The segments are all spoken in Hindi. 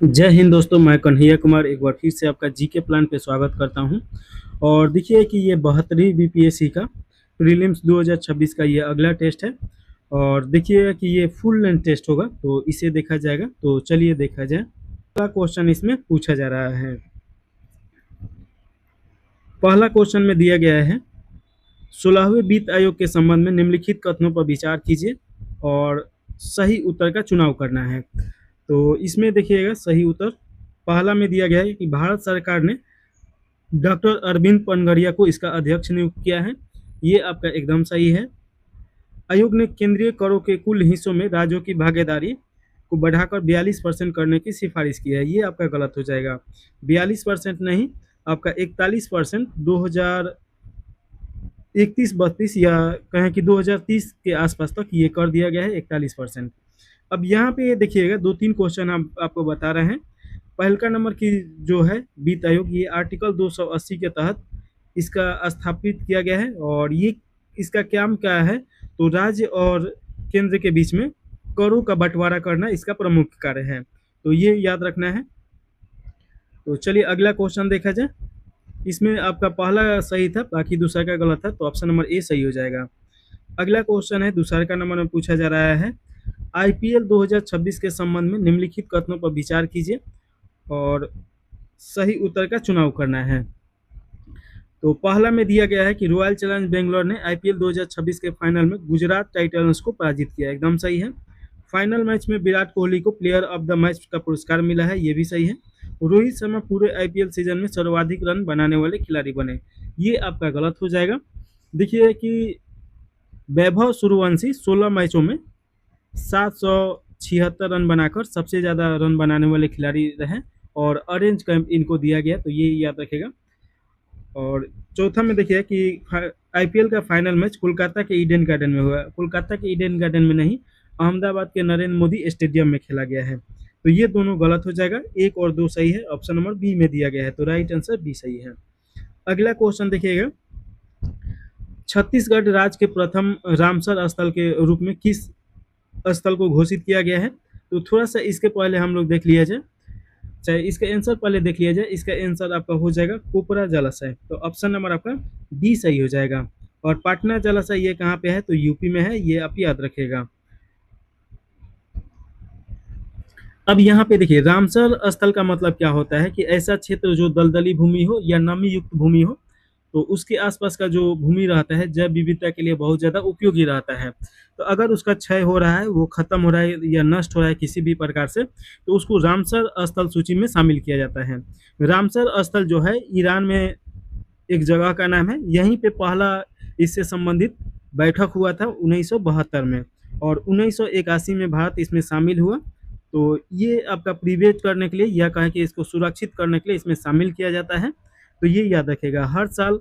जय हिंद दोस्तों, मैं कन्हैया कुमार एक बार फिर से आपका जीके प्लान पे स्वागत करता हूं। और देखिए कि ये 72वीं बीपीएससी का प्रीलिम्स 2026 का ये अगला टेस्ट है। और देखिए कि ये फुल लेंथ टेस्ट होगा, तो इसे देखा जाएगा। तो चलिए देखा जाए। पहला क्वेश्चन इसमें पूछा जा रहा है। पहला क्वेश्चन में दिया गया है, 16वें वित्त आयोग के संबंध में निम्नलिखित कथनों पर विचार कीजिए और सही उत्तर का चुनाव करना है। तो इसमें देखिएगा सही उत्तर पहला में दिया गया है कि भारत सरकार ने डॉक्टर अरविंद पनगरिया को इसका अध्यक्ष नियुक्त किया है। ये आपका एकदम सही है। आयोग ने केंद्रीय करों के कुल हिस्सों में राज्यों की भागीदारी को बढ़ाकर 42% करने की सिफारिश की है। ये आपका गलत हो जाएगा। 42% नहीं, आपका 41% 2031-32 या कहें कि 2030 के आसपास तक ये कर दिया गया है 41%। अब यहाँ पे देखिएगा दो तीन क्वेश्चन हम आपको बता रहे हैं। पहलका नंबर की जो है वित्त आयोग, ये आर्टिकल 280 के तहत इसका स्थापित किया गया है। और ये इसका काम क्या है, तो राज्य और केंद्र के बीच में करों का बंटवारा करना इसका प्रमुख कार्य है। तो ये याद रखना है। तो चलिए अगला क्वेश्चन देखा जाए। इसमें आपका पहला सही था, बाकी दूसरा का गलत था, तो ऑप्शन नंबर ए सही हो जाएगा। अगला क्वेश्चन है दूसरा का नंबर में पूछा जा रहा है, आईपीएल 2026 के संबंध में निम्नलिखित कथनों पर विचार कीजिए और सही उत्तर का चुनाव करना है। तो पहला में दिया गया है कि रॉयल चैलेंज बेंगलोर ने आईपीएल 2026 के फाइनल में गुजरात टाइटंस को पराजित किया। एकदम सही है। फाइनल मैच में विराट कोहली को प्लेयर ऑफ द मैच का पुरस्कार मिला है। ये भी सही है। रोहित शर्मा पूरे आईपीएल सीजन में सर्वाधिक रन बनाने वाले खिलाड़ी बने। ये आपका गलत हो जाएगा। देखिए कि वैभव सूर्यवंशी 16 मैचों में 776 रन बनाकर सबसे ज़्यादा रन बनाने वाले खिलाड़ी रहे और ऑरेंज कैंप इनको दिया गया, तो ये याद रखेगा। और चौथा में देखिए कि आईपीएल का फाइनल मैच कोलकाता के ईडन गार्डन में हुआ। कोलकाता के ईडन गार्डन में नहीं, अहमदाबाद के नरेंद्र मोदी स्टेडियम में खेला गया है। तो ये दोनों गलत हो जाएगा। एक और दो सही है। ऑप्शन नंबर बी में दिया गया है, तो राइट आंसर बी सही है। अगला क्वेश्चन देखिएगा, छत्तीसगढ़ राज्य के प्रथम रामसर स्थल के रूप में किस स्थल को घोषित किया गया है। तो थोड़ा सा इसके पहले हम लोग देख लिया जाए, चाहे इसका आंसर पहले देख लिया जाए। इसका आंसर आपका हो जाएगा कोपरा जलाशय। तो ऑप्शन नंबर आपका डी सही हो जाएगा। और पटना जलाशय ये कहाँ पे है, तो यूपी में है। ये आप याद रखेगा। अब यहाँ पे देखिए रामसर स्थल का मतलब क्या होता है कि ऐसा क्षेत्र जो दलदली भूमि हो या नमी युक्त भूमि हो, तो उसके आसपास का जो भूमि रहता है जैव विविधता के लिए बहुत ज़्यादा उपयोगी रहता है। तो अगर उसका क्षय हो रहा है, वो खत्म हो रहा है या नष्ट हो रहा है किसी भी प्रकार से, तो उसको रामसर स्थल सूची में शामिल किया जाता है। रामसर स्थल जो है ईरान में एक जगह का नाम है। यहीं पे पहला इससे संबंधित बैठक हुआ था 1972 में, और 1981 में भारत इसमें शामिल हुआ। तो ये आपका प्रिवेट करने के लिए या कहें कि इसको सुरक्षित करने के लिए इसमें शामिल किया जाता है। तो ये याद रखेगा, हर साल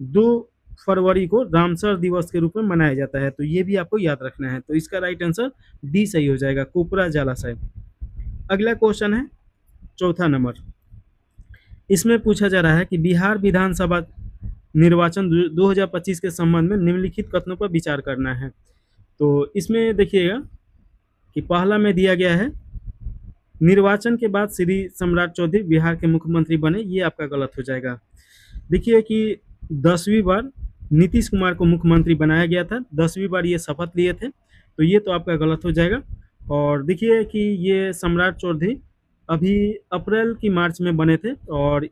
2 फरवरी को रामसर दिवस के रूप में मनाया जाता है। तो ये भी आपको याद रखना है। तो इसका राइट आंसर डी सही हो जाएगा, कोपरा जलाशय। अगला क्वेश्चन है चौथा नंबर। इसमें पूछा जा रहा है कि बिहार विधानसभा निर्वाचन 2025 के संबंध में निम्नलिखित कथनों पर विचार करना है। तो इसमें देखिएगा कि पहला में दिया गया है, निर्वाचन के बाद श्री सम्राट चौधरी बिहार के मुख्यमंत्री बने। ये आपका गलत हो जाएगा। देखिए कि 10वीं बार नीतीश कुमार को मुख्यमंत्री बनाया गया था, 10वीं बार ये शपथ लिए थे। तो ये तो आपका गलत हो जाएगा। और देखिए कि ये सम्राट चौधरी अभी अप्रैल की मार्च में बने थे और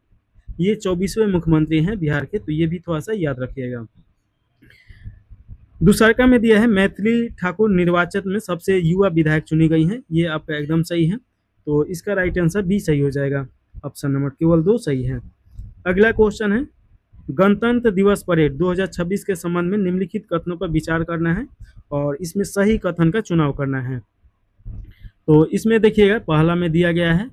ये 24वें मुख्यमंत्री हैं बिहार के। तो ये भी थोड़ा सा याद रखिएगा। दूसरका में दिया है, मैथिली ठाकुर निर्वाचन में सबसे युवा विधायक चुनी गई हैं। ये आपका एकदम सही है। तो इसका राइट आंसर बी सही हो जाएगा। ऑप्शन नंबर केवल 2 सही है। अगला क्वेश्चन है, गणतंत्र दिवस परेड 2026 के संबंध में निम्नलिखित कथनों पर विचार करना है और इसमें सही कथन का चुनाव करना है। तो इसमें देखिएगा पहला में दिया गया है,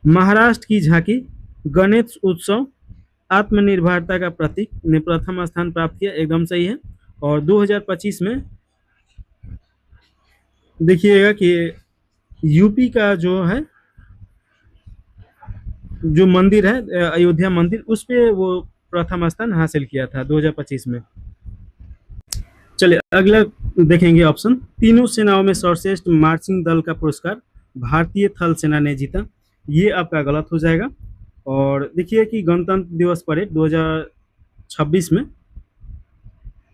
महाराष्ट्र की झांकी गणेश उत्सव आत्मनिर्भरता का प्रतीक ने प्रथम स्थान प्राप्त किया। एकदम सही है। और 2025 में देखिएगा कि यूपी का जो है जो मंदिर है अयोध्या मंदिर, उस पे वो प्रथम स्थान हासिल किया था 2025 में। चलिए अगला देखेंगे ऑप्शन, तीनों सेनाओं में सर्वश्रेष्ठ मार्चिंग दल का पुरस्कार भारतीय थल सेना ने जीता। ये आपका गलत हो जाएगा। और देखिए कि गणतंत्र दिवस परेड 2026 में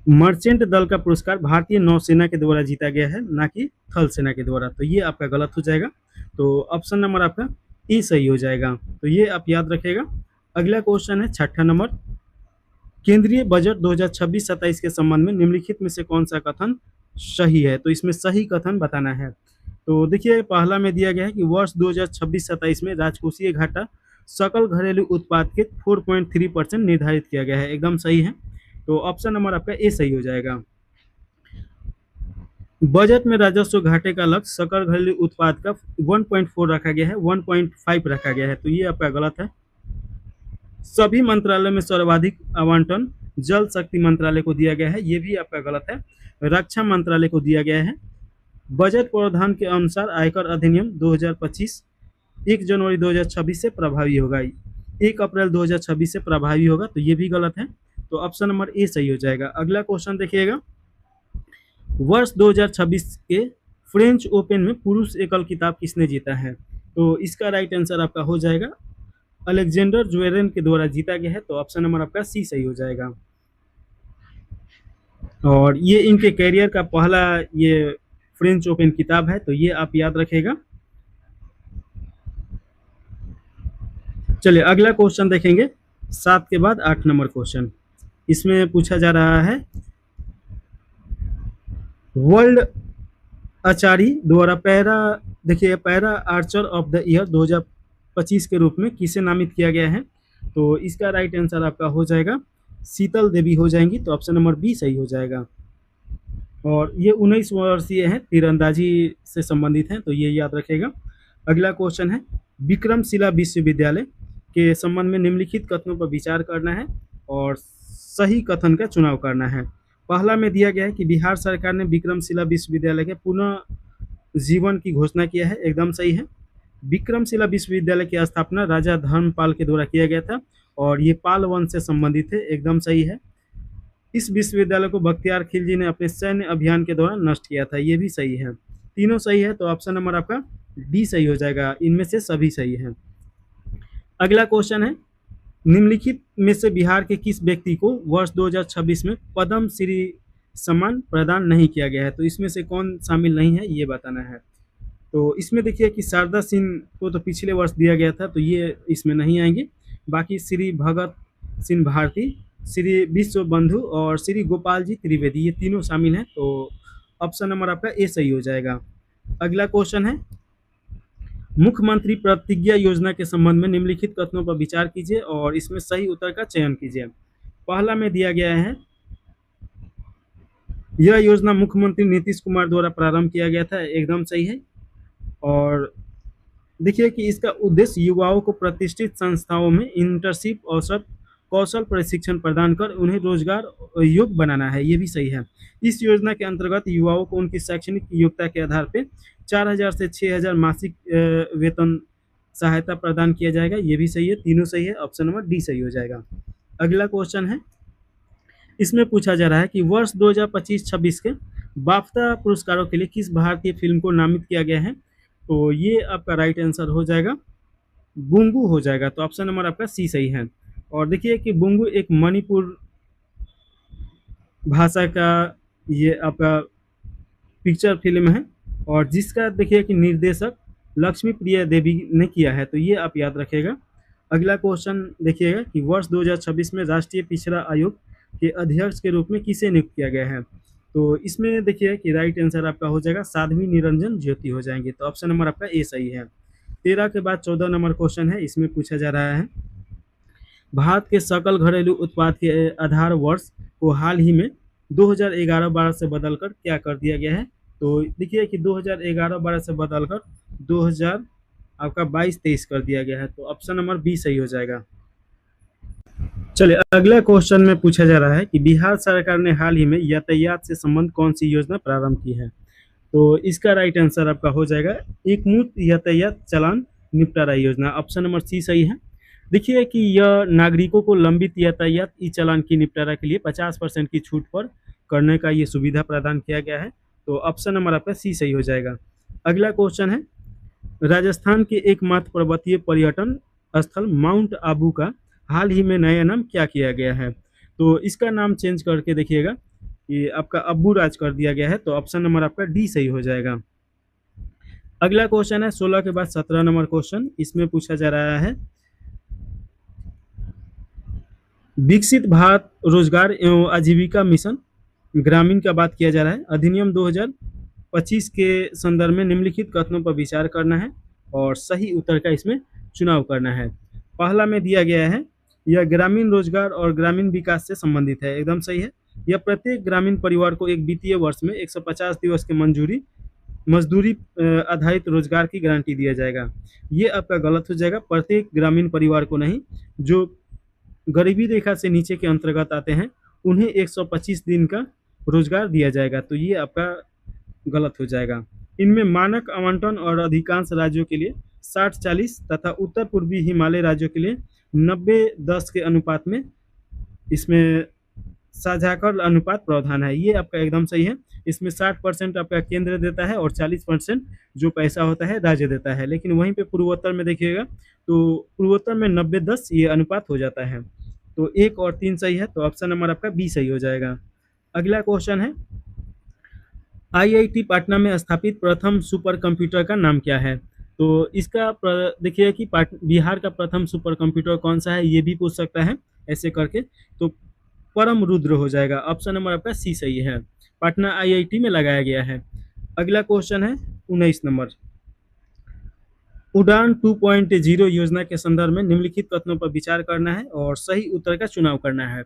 मर्चेंट दल का पुरस्कार भारतीय नौसेना के द्वारा जीता गया है, ना कि थल सेना के द्वारा। तो ये आपका गलत हो जाएगा। तो ऑप्शन नंबर आपका ए सही हो जाएगा। तो ये आप याद रखेगा। अगला क्वेश्चन है छठा नंबर, केंद्रीय बजट 2026-27 के संबंध में निम्नलिखित में से कौन सा कथन सही है? तो इसमें सही कथन बताना है। तो देखिए पहला में दिया गया है कि वर्ष 2026-27 में राजकोषीय घाटा सकल घरेलू उत्पाद के 4.3% निर्धारित किया गया है, एकदम सही है। तो ऑप्शन नंबर आपका ए सही हो जाएगा। बजट में राजस्व घाटे का लक्ष्य सकल घरेलू उत्पाद का 1.4 रखा गया है, 1.5 रखा गया है। तो ये आपका गलत है। सभी मंत्रालय में सर्वाधिक आवंटन जल शक्ति मंत्रालय को दिया गया है, ये भी आपका गलत है। रक्षा मंत्रालय को दिया गया है। बजट प्रावधान के अनुसार आयकर अधिनियम 2025 1 जनवरी 2026 से प्रभावी होगा, 1 अप्रैल 2026 से प्रभावी होगा। तो ये भी गलत है। तो ऑप्शन नंबर ए सही हो जाएगा। अगला क्वेश्चन देखिएगा, वर्ष 2026 के फ्रेंच ओपन में पुरुष एकल खिताब किसने जीता है? तो इसका राइट आंसर आपका हो जाएगा अलेक्जेंडर ज्वेरेन के द्वारा जीता गया है। तो ऑप्शन नंबर आपका सी सही हो जाएगा। और ये इनके कैरियर का पहला ये फ्रेंच ओपन किताब है, तो ये आप याद रखेगा। चलिए अगला क्वेश्चन देखेंगे, 7 के बाद 8 नंबर क्वेश्चन। इसमें पूछा जा रहा है, वर्ल्ड आचारी द्वारा para Archer of the year 2025 के रूप में किसे नामित किया गया है? तो इसका राइट आंसर आपका हो जाएगा शीतल देवी हो जाएंगी। तो ऑप्शन नंबर बी सही हो जाएगा। और ये 19 वर्षीय हैं, तीरंदाजी से संबंधित हैं, तो ये याद रखेगा। अगला क्वेश्चन है, विक्रमशिला विश्वविद्यालय के संबंध में निम्नलिखित कथनों पर विचार करना है और सही कथन का चुनाव करना है। पहला में दिया गया है कि बिहार सरकार ने विक्रमशिला विश्वविद्यालय के पुनः जीवन की घोषणा किया है, एकदम सही है। विक्रमशिला विश्वविद्यालय की स्थापना राजा धर्मपाल के द्वारा किया गया था और ये पाल वंश से संबंधित है, एकदम सही है। इस विश्वविद्यालय को बख्तियार खिलजी ने अपने सैन्य अभियान के दौरान नष्ट किया था, ये भी सही है। तीनों सही है। तो ऑप्शन नंबर आपका डी सही हो जाएगा, इनमें से सभी सही है। अगला क्वेश्चन है, निम्नलिखित में से बिहार के किस व्यक्ति को वर्ष 2026 में पद्म श्री सम्मान प्रदान नहीं किया गया है? तो इसमें से कौन शामिल नहीं है, ये बताना है। तो इसमें देखिए कि शारदा सिंह को तो पिछले वर्ष दिया गया था, तो ये इसमें नहीं आएंगे। बाकी श्री भगत सिंह भारती, श्री विश्व बंधु और श्री गोपाल जी त्रिवेदी, ये तीनों शामिल हैं। तो ऑप्शन नंबर आपका ए सही हो जाएगा। अगला क्वेश्चन है, मुख्यमंत्री प्रतिज्ञा योजना के संबंध में निम्नलिखित कथनों पर विचार कीजिए और इसमें सही उत्तर का चयन कीजिए। पहला में दिया गया है, यह योजना मुख्यमंत्री नीतीश कुमार द्वारा प्रारंभ किया गया था, एकदम सही है। और देखिए कि इसका उद्देश्य युवाओं को प्रतिष्ठित संस्थाओं में इंटर्नशिप अवसर, कौशल प्रशिक्षण प्रदान कर उन्हें रोजगार योग्य बनाना है, ये भी सही है। इस योजना के अंतर्गत युवाओं को उनकी शैक्षणिक योग्यता के आधार पर 4,000 से 6,000 मासिक वेतन सहायता प्रदान किया जाएगा, ये भी सही है। तीनों सही है। ऑप्शन नंबर डी सही हो जाएगा। अगला क्वेश्चन है, इसमें पूछा जा रहा है कि वर्ष 2025-26 के बाफ्ता पुरस्कारों के लिए किस भारतीय फिल्म को नामित किया गया है? तो ये आपका राइट आंसर हो जाएगा बुंगू हो जाएगा। तो ऑप्शन नंबर आपका सी सही है। और देखिए कि बुंगू एक मणिपुर भाषा का ये आपका पिक्चर फिल्म है और जिसका देखिए कि निर्देशक लक्ष्मी प्रिया देवी ने किया है, तो ये आप याद रखेगा। अगला क्वेश्चन देखिएगा कि वर्ष 2026 में राष्ट्रीय पिछड़ा आयोग के अध्यक्ष के रूप में किसे नियुक्त किया गया है? तो इसमें देखिए कि राइट आंसर आपका हो जाएगा साध्वी निरंजन ज्योति हो जाएंगे। तो ऑप्शन नंबर आपका ए सही है। 13 के बाद 14 नंबर क्वेश्चन है, इसमें पूछा जा रहा है, भारत के सकल घरेलू उत्पाद के आधार वर्ष को हाल ही में 2011-12 से बदलकर क्या कर दिया गया है? तो देखिए कि 2011-12 से बदलकर 2000 आपका 22-23 कर दिया गया है। तो ऑप्शन नंबर बी सही हो जाएगा। चलिए अगला क्वेश्चन में पूछा जा रहा है कि बिहार सरकार ने हाल ही में यातायात से संबंध कौन सी योजना प्रारंभ की है? तो इसका राइट आंसर आपका हो जाएगा एक मुफ्त यातायात चालान निपटारा योजना। ऑप्शन नंबर सी सही है। देखिए कि यह नागरिकों को लंबित यातायात ई चालान की निपटारा के लिए 50% की छूट पर करने का ये सुविधा प्रदान किया गया है। तो ऑप्शन नंबर आपका सी सही हो जाएगा। अगला क्वेश्चन है, राजस्थान के एकमात्र पर्वतीय पर्यटन स्थल माउंट आबू का हाल ही में नया नाम क्या किया गया है? तो इसका नाम चेंज करके देखिएगा कि आपका अब्बू राज कर दिया गया है। तो ऑप्शन नंबर आपका डी सही हो जाएगा। अगला क्वेश्चन है 16 के बाद 17 नंबर क्वेश्चन, इसमें पूछा जा रहा है, विकसित भारत रोजगार एवं आजीविका मिशन ग्रामीण का बात किया जा रहा है, अधिनियम 2025 के संदर्भ में निम्नलिखित कथनों पर विचार करना है और सही उत्तर का इसमें चुनाव करना है। पहला में दिया गया है, यह ग्रामीण रोजगार और ग्रामीण विकास से संबंधित है, एकदम सही है। यह प्रत्येक ग्रामीण परिवार को एक वित्तीय वर्ष में 150 दिवस के मजदूरी आधारित रोजगार की गारंटी दिया जाएगा। ये आपका गलत हो जाएगा, प्रत्येक ग्रामीण परिवार को नहीं, जो गरीबी रेखा से नीचे के अंतर्गत आते हैं उन्हें 125 दिन का रोजगार दिया जाएगा। तो ये आपका गलत हो जाएगा। इनमें मानक आवंटन और अधिकांश राज्यों के लिए 60-40 तथा उत्तर पूर्वी हिमालय राज्यों के लिए 90-10 के अनुपात में इसमें साझाकर अनुपात प्रावधान है। ये आपका एकदम सही है। इसमें 60% आपका केंद्र देता है और 40% जो पैसा होता है राज्य देता है। लेकिन वहीं पे पूर्वोत्तर में देखिएगा तो पूर्वोत्तर में 90-10 ये अनुपात हो जाता है। तो 1 और 3 सही है, तो ऑप्शन नंबर आपका बी सही हो जाएगा। अगला क्वेश्चन है, आईआईटी पटना में स्थापित प्रथम सुपर कंप्यूटर का नाम क्या है? तो इसका देखिए कि बिहार का प्रथम सुपर कंप्यूटर कौन सा है, ये भी पूछ सकता है ऐसे करके। तो परम रुद्र हो जाएगा, ऑप्शन नंबर आपका सी सही है, पटना आईआईटी में लगाया गया है। अगला क्वेश्चन है 19 नंबर, उड़ान 2.0 योजना के संदर्भ में निम्नलिखित कथनों पर विचार करना है और सही उत्तर का चुनाव करना है।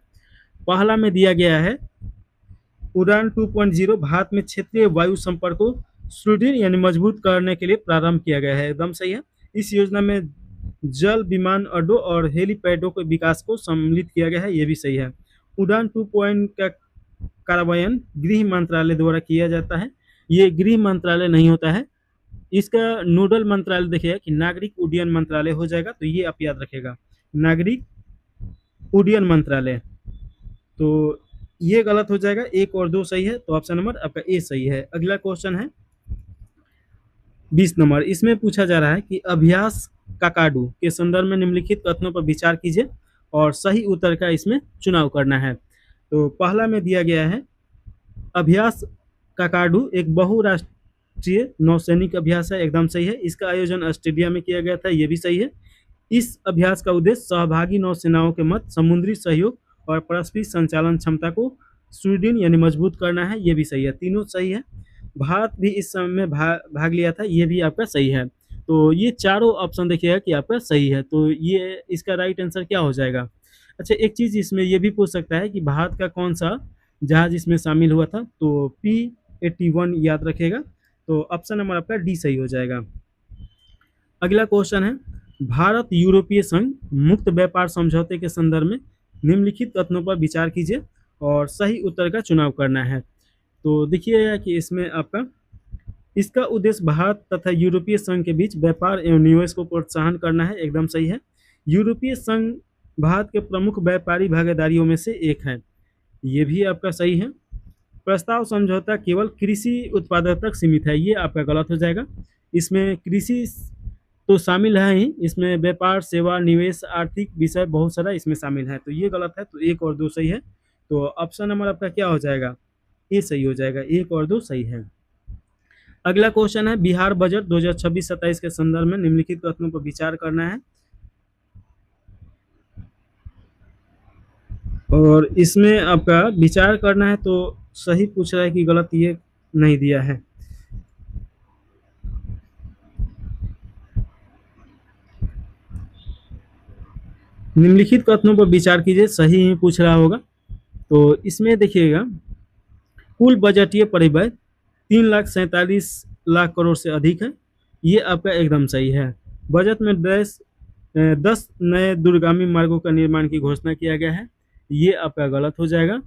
पहला में दिया गया है, उड़ान 2.0 भारत में क्षेत्रीय वायु संपर्क को सुदृढ़ यानी मजबूत करने के लिए प्रारंभ किया गया है, एकदम सही है। इस योजना में जल विमान अड्डों और हेलीपैडों के विकास को सम्मिलित किया गया है, ये भी सही है। उड़ान 2 का कार्यान्वयन गृह मंत्रालय द्वारा किया जाता है, ये गृह मंत्रालय नहीं होता है। इसका नोडल मंत्रालय देखिएगा कि नागरिक उड्डयन मंत्रालय हो जाएगा, तो ये आप याद रखेगा, नागरिक उड्डयन मंत्रालय। तो ये गलत हो जाएगा, 1 और 2 सही है, तो ऑप्शन नंबर आपका ए सही है। अगला क्वेश्चन है 20 नंबर, इसमें पूछा जा रहा है कि अभ्यास काकाडू के संदर्भ में निम्नलिखित कथनों पर विचार कीजिए और सही उत्तर का इसमें चुनाव करना है। तो पहला में दिया गया है, अभ्यास काकाडू एक बहुराष्ट्रीय नौसैनिक अभ्यास है, एकदम सही है। इसका आयोजन ऑस्ट्रेलिया में किया गया था, ये भी सही है। इस अभ्यास का उद्देश्य सहभागी नौसेनाओं के मध्य समुद्री सहयोग और पारस्परिक संचालन क्षमता को सुदृढ़ यानी मजबूत करना है, ये भी सही है, तीनों सही है। भारत भी इस समय में भाग लिया था, ये भी आपका सही है। तो ये चारों ऑप्शन देखिएगा कि आपका सही है, तो ये इसका राइट आंसर क्या हो जाएगा। अच्छा, एक चीज़ इसमें ये भी पूछ सकता है कि भारत का कौन सा जहाज इसमें शामिल हुआ था, तो P-81 याद रखेगा, तो ऑप्शन नंबर आपका डी सही हो जाएगा। अगला क्वेश्चन है, भारत यूरोपीय संघ मुक्त व्यापार समझौते के संदर्भ में निम्नलिखित कथनों पर विचार कीजिए और सही उत्तर का चुनाव करना है। तो देखिएगा कि इसमें आपका इसका उद्देश्य भारत तथा यूरोपीय संघ के बीच व्यापार एवं निवेश को प्रोत्साहन करना है, एकदम सही है। यूरोपीय संघ भारत के प्रमुख व्यापारी भागीदारियों में से एक है, ये भी आपका सही है। प्रस्ताव समझौता केवल कृषि उत्पादों तक सीमित है, ये आपका गलत हो जाएगा। इसमें कृषि तो शामिल है ही, इसमें व्यापार, सेवा, निवेश, आर्थिक विषय बहुत सारा इसमें शामिल है, तो ये गलत है। तो 1 और 2 सही है, तो ऑप्शन नंबर आपका क्या हो जाएगा, ए सही हो जाएगा, 1 और 2 सही है। अगला क्वेश्चन है, बिहार बजट 2026-27 के संदर्भ में निम्नलिखित कथनों पर विचार करना है और इसमें आपका विचार करना है। तो सही पूछ रहा है कि गलत, ये नहीं दिया है। निम्नलिखित कथनों पर विचार कीजिए, सही ही पूछ रहा होगा। तो इसमें देखिएगा, कुल बजटीय परिव्यय 3,47,00,000 करोड़ से अधिक है, ये आपका एकदम सही है। बजट में 10 नए दूरगामी मार्गों का निर्माण की घोषणा किया गया है, ये आपका गलत हो जाएगा।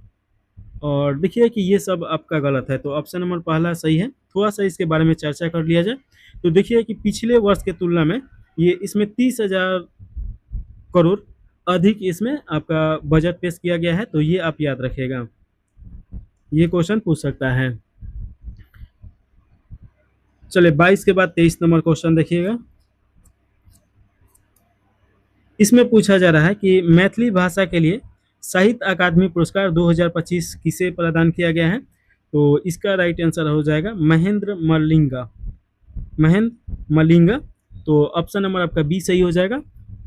और देखिए कि ये सब आपका गलत है, तो ऑप्शन नंबर पहला सही है। थोड़ा सा इसके बारे में चर्चा कर लिया जाए, तो देखिए कि पिछले वर्ष के तुलना में ये इसमें 30,000 करोड़ अधिक इसमें आपका बजट पेश किया गया है, तो ये आप याद रखिएगा। ये क्वेश्चन पूछ सकता है। चलिए 22 के बाद 23 नंबर क्वेश्चन देखिएगा। इसमें पूछा जा रहा है कि मैथिली भाषा के लिए साहित्य अकादमी पुरस्कार 2025 किसे प्रदान किया गया है? तो इसका राइट आंसर हो जाएगा महेंद्र मलिंगा। महेंद्र मलिंगा। तो ऑप्शन नंबर आपका बी सही हो जाएगा।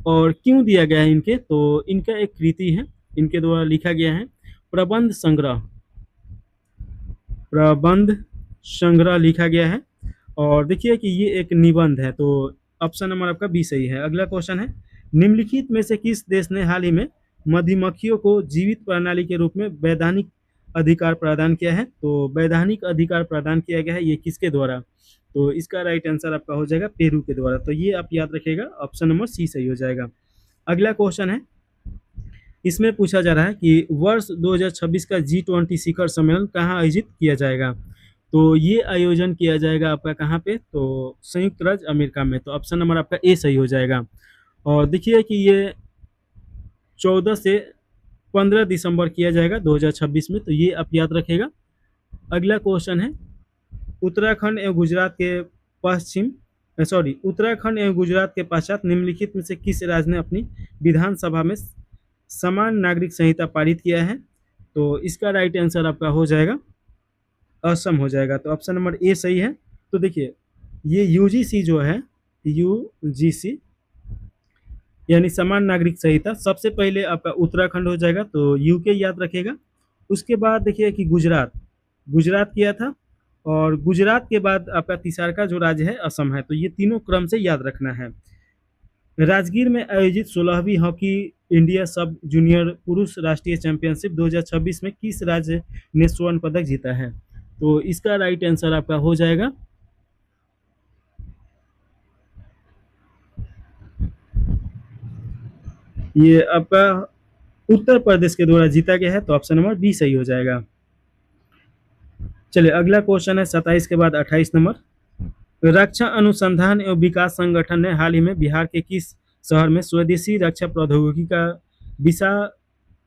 और क्यों दिया गया है इनके? तो इनका एक कृति है, इनके द्वारा लिखा गया है प्रबंध संग्रह। प्रबंध संग्रह लिखा गया है। और देखिए कि ये एक निबंध है, तो ऑप्शन नंबर आपका बी सही है। अगला क्वेश्चन है, निम्नलिखित में से किस देश ने हाल ही में मधुमक्खियों को जीवित प्रणाली के रूप में वैधानिक अधिकार प्रदान किया है? तो वैधानिक अधिकार प्रदान किया गया है, ये किसके द्वारा? तो इसका राइट आंसर आपका हो जाएगा पेरू के द्वारा। तो ये आप याद रखिएगा, ऑप्शन नंबर सी सही हो जाएगा। अगला क्वेश्चन है, इसमें पूछा जा रहा है कि वर्ष 2026 का G20 शिखर सम्मेलन कहाँ आयोजित किया जाएगा? तो ये आयोजन किया जाएगा आपका कहाँ पे? तो संयुक्त राज्य अमेरिका में। तो ऑप्शन नंबर आपका ए सही हो जाएगा। और देखिए कि ये 14 से 15 दिसंबर किया जाएगा 2026 में, तो ये आप याद रखेगा। अगला क्वेश्चन है, उत्तराखंड एवं गुजरात के उत्तराखंड एवं गुजरात के पश्चात निम्नलिखित में से किस राज्य ने अपनी विधानसभा में समान नागरिक संहिता पारित किया है? तो इसका राइट आंसर आपका हो जाएगा असम हो जाएगा। तो ऑप्शन नंबर ए सही है। तो देखिए ये यूजीसी जो है, यूजीसी यानी समान नागरिक संहिता, सबसे पहले आपका उत्तराखंड हो जाएगा, तो यूके याद रखेगा। उसके बाद देखिए कि गुजरात किया था, और गुजरात के बाद आपका तीसरा का जो राज्य है असम है। तो ये तीनों क्रम से याद रखना है। राजगीर में आयोजित 16वीं हॉकी इंडिया सब जूनियर पुरुष राष्ट्रीय चैंपियनशिप 2026 में किस राज्य ने स्वर्ण पदक जीता है? तो इसका राइट आंसर आपका हो जाएगा ये आपका उत्तर प्रदेश के द्वारा जीता गया है। तो ऑप्शन नंबर बी सही हो जाएगा। चलिए अगला क्वेश्चन है 27 के बाद 28 नंबर। रक्षा अनुसंधान एवं विकास संगठन ने हाल ही में बिहार के किस शहर में स्वदेशी रक्षा प्रौद्योगिकी का विशाल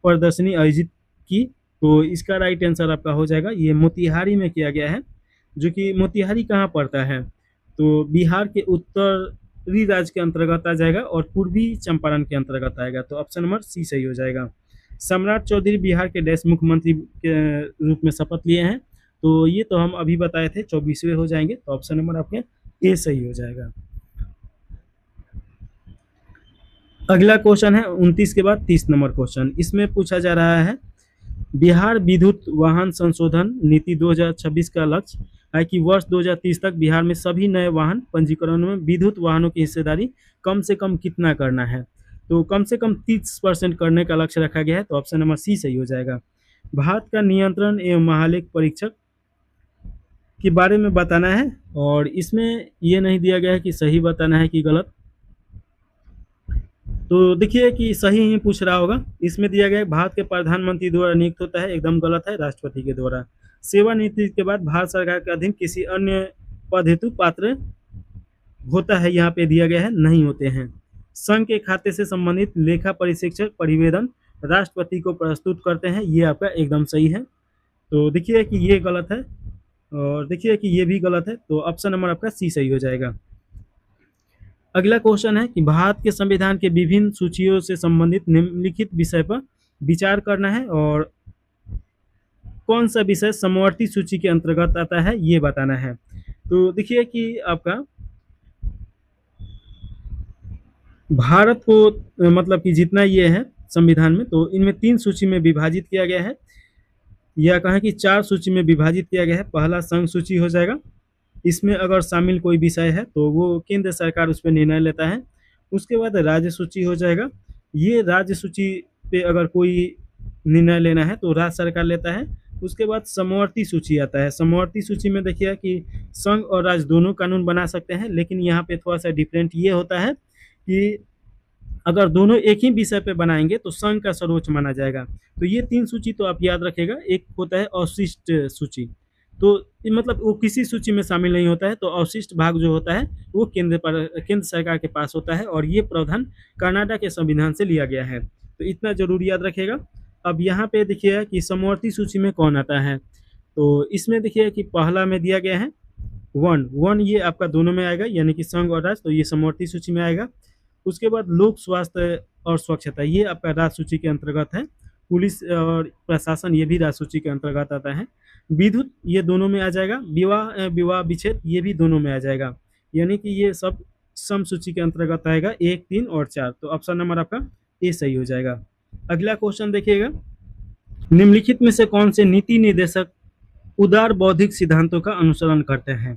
प्रदर्शनी आयोजित की? तो इसका राइट आंसर आपका हो जाएगा ये मोतिहारी में किया गया है। जो कि मोतिहारी कहाँ पड़ता है? तो बिहार के उत्तरी राज्य के अंतर्गत आ जाएगा और पूर्वी चंपारण के अंतर्गत आएगा। तो ऑप्शन नंबर सी सही हो जाएगा। सम्राट चौधरी बिहार के देश मुख्यमंत्री के रूप में शपथ लिए हैं। तो ये तो हम अभी बताए थे 24वें हो जाएंगे। तो ऑप्शन नंबर आपके ए सही हो जाएगा। अगला क्वेश्चन है 29 के बाद 30 नंबर क्वेश्चन। इसमें पूछा जा रहा है, बिहार विद्युत वाहन संशोधन नीति 2026 का लक्ष्य है कि वर्ष 2030 तक बिहार में सभी नए वाहन पंजीकरणों में विद्युत वाहनों की हिस्सेदारी कम से कम कितना करना है? तो कम से कम 30% करने का लक्ष्य रखा गया है। तो ऑप्शन नंबर सी सही हो जाएगा। भारत का नियंत्रण एवं महालेख परीक्षक के बारे में बताना है, और इसमें ये नहीं दिया गया है कि सही बताना है कि गलत। तो देखिए कि सही ही पूछ रहा होगा। इसमें दिया गया है भारत के प्रधानमंत्री द्वारा नियुक्त होता है, एकदम गलत है, राष्ट्रपति के द्वारा। सेवानिवृत्ति के बाद भारत सरकार के अधीन किसी अन्य पद हेतु पात्र होता है, यहाँ पे दिया गया है नहीं होते हैं। संघ के खाते से संबंधित लेखा परीक्षक प्रतिवेदन राष्ट्रपति को प्रस्तुत करते हैं, ये आपका एकदम सही है। तो देखिए कि ये गलत है, और देखिए कि ये भी गलत है। तो ऑप्शन नंबर आपका सी सही हो जाएगा। अगला क्वेश्चन है कि भारत के संविधान के विभिन्न सूचियों से संबंधित निम्नलिखित विषय पर विचार करना है, और कौन सा विषय समवर्ती सूची के अंतर्गत आता है ये बताना है। तो देखिए कि आपका भारत को मतलब कि जितना ये है संविधान में, तो इनमें 3 सूची में विभाजित किया गया है, या कहें कि 4 सूची में विभाजित किया गया है। पहला संघ सूची हो जाएगा, इसमें अगर शामिल कोई विषय है तो वो केंद्र सरकार उस पर निर्णय लेता है। उसके बाद राज्य सूची हो जाएगा, ये राज्य सूची पे अगर कोई निर्णय लेना है तो राज्य सरकार लेता है। उसके बाद समवर्ती सूची आता है। समवर्ती सूची में देखिए कि संघ और राज्य दोनों कानून बना सकते हैं, लेकिन यहाँ पे थोड़ा सा डिफरेंट ये होता है कि अगर दोनों एक ही विषय पे बनाएंगे तो संघ का सर्वोच्च माना जाएगा। तो ये 3 सूची तो आप याद रखेगा। एक होता है अवशिष्ट सूची, तो मतलब वो किसी सूची में शामिल नहीं होता है। तो अवशिष्ट भाग जो होता है वो केंद्र सरकार के पास होता है, और ये प्रावधान कनाडा के संविधान से लिया गया है। तो इतना जरूर याद रखेगा। अब यहाँ पे देखिए कि समवर्ती सूची में कौन आता है। तो इसमें देखिए कि पहला में दिया गया है वन, वन ये आपका दोनों में आएगा, यानी कि संघ और राज्य, तो ये समवर्ती सूची में आएगा। उसके बाद लोक स्वास्थ्य और स्वच्छता, ये आपका राज्य सूची के अंतर्गत है। पुलिस और प्रशासन, ये भी राज्य सूची के अंतर्गत आता है। विद्युत, ये दोनों में आ जाएगा। विवाह विवाह विच्छेद, ये भी दोनों में आ जाएगा, यानी कि ये सब सम सूची के अंतर्गत आएगा, 1, 3 और 4। तो ऑप्शन नंबर आपका ए सही हो जाएगा। अगला क्वेश्चन देखिएगा, निम्नलिखित में से कौन से नीति निर्देशक उदार बौद्धिक सिद्धांतों का अनुसरण करते हैं?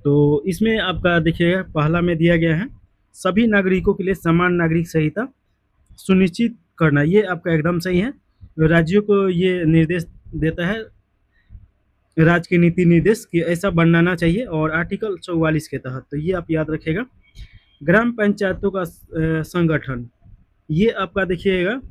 तो इसमें आपका देखिएगा पहला में दिया गया है सभी नागरिकों के लिए समान नागरिक संहिता सुनिश्चित करना, ये आपका एकदम सही है। राज्यों को ये निर्देश देता है, राज्य के नीति निर्देश कि ऐसा बनाना चाहिए, और आर्टिकल 44 के तहत, तो ये आप याद रखिएगा। ग्राम पंचायतों का संगठन, ये आपका देखिएगा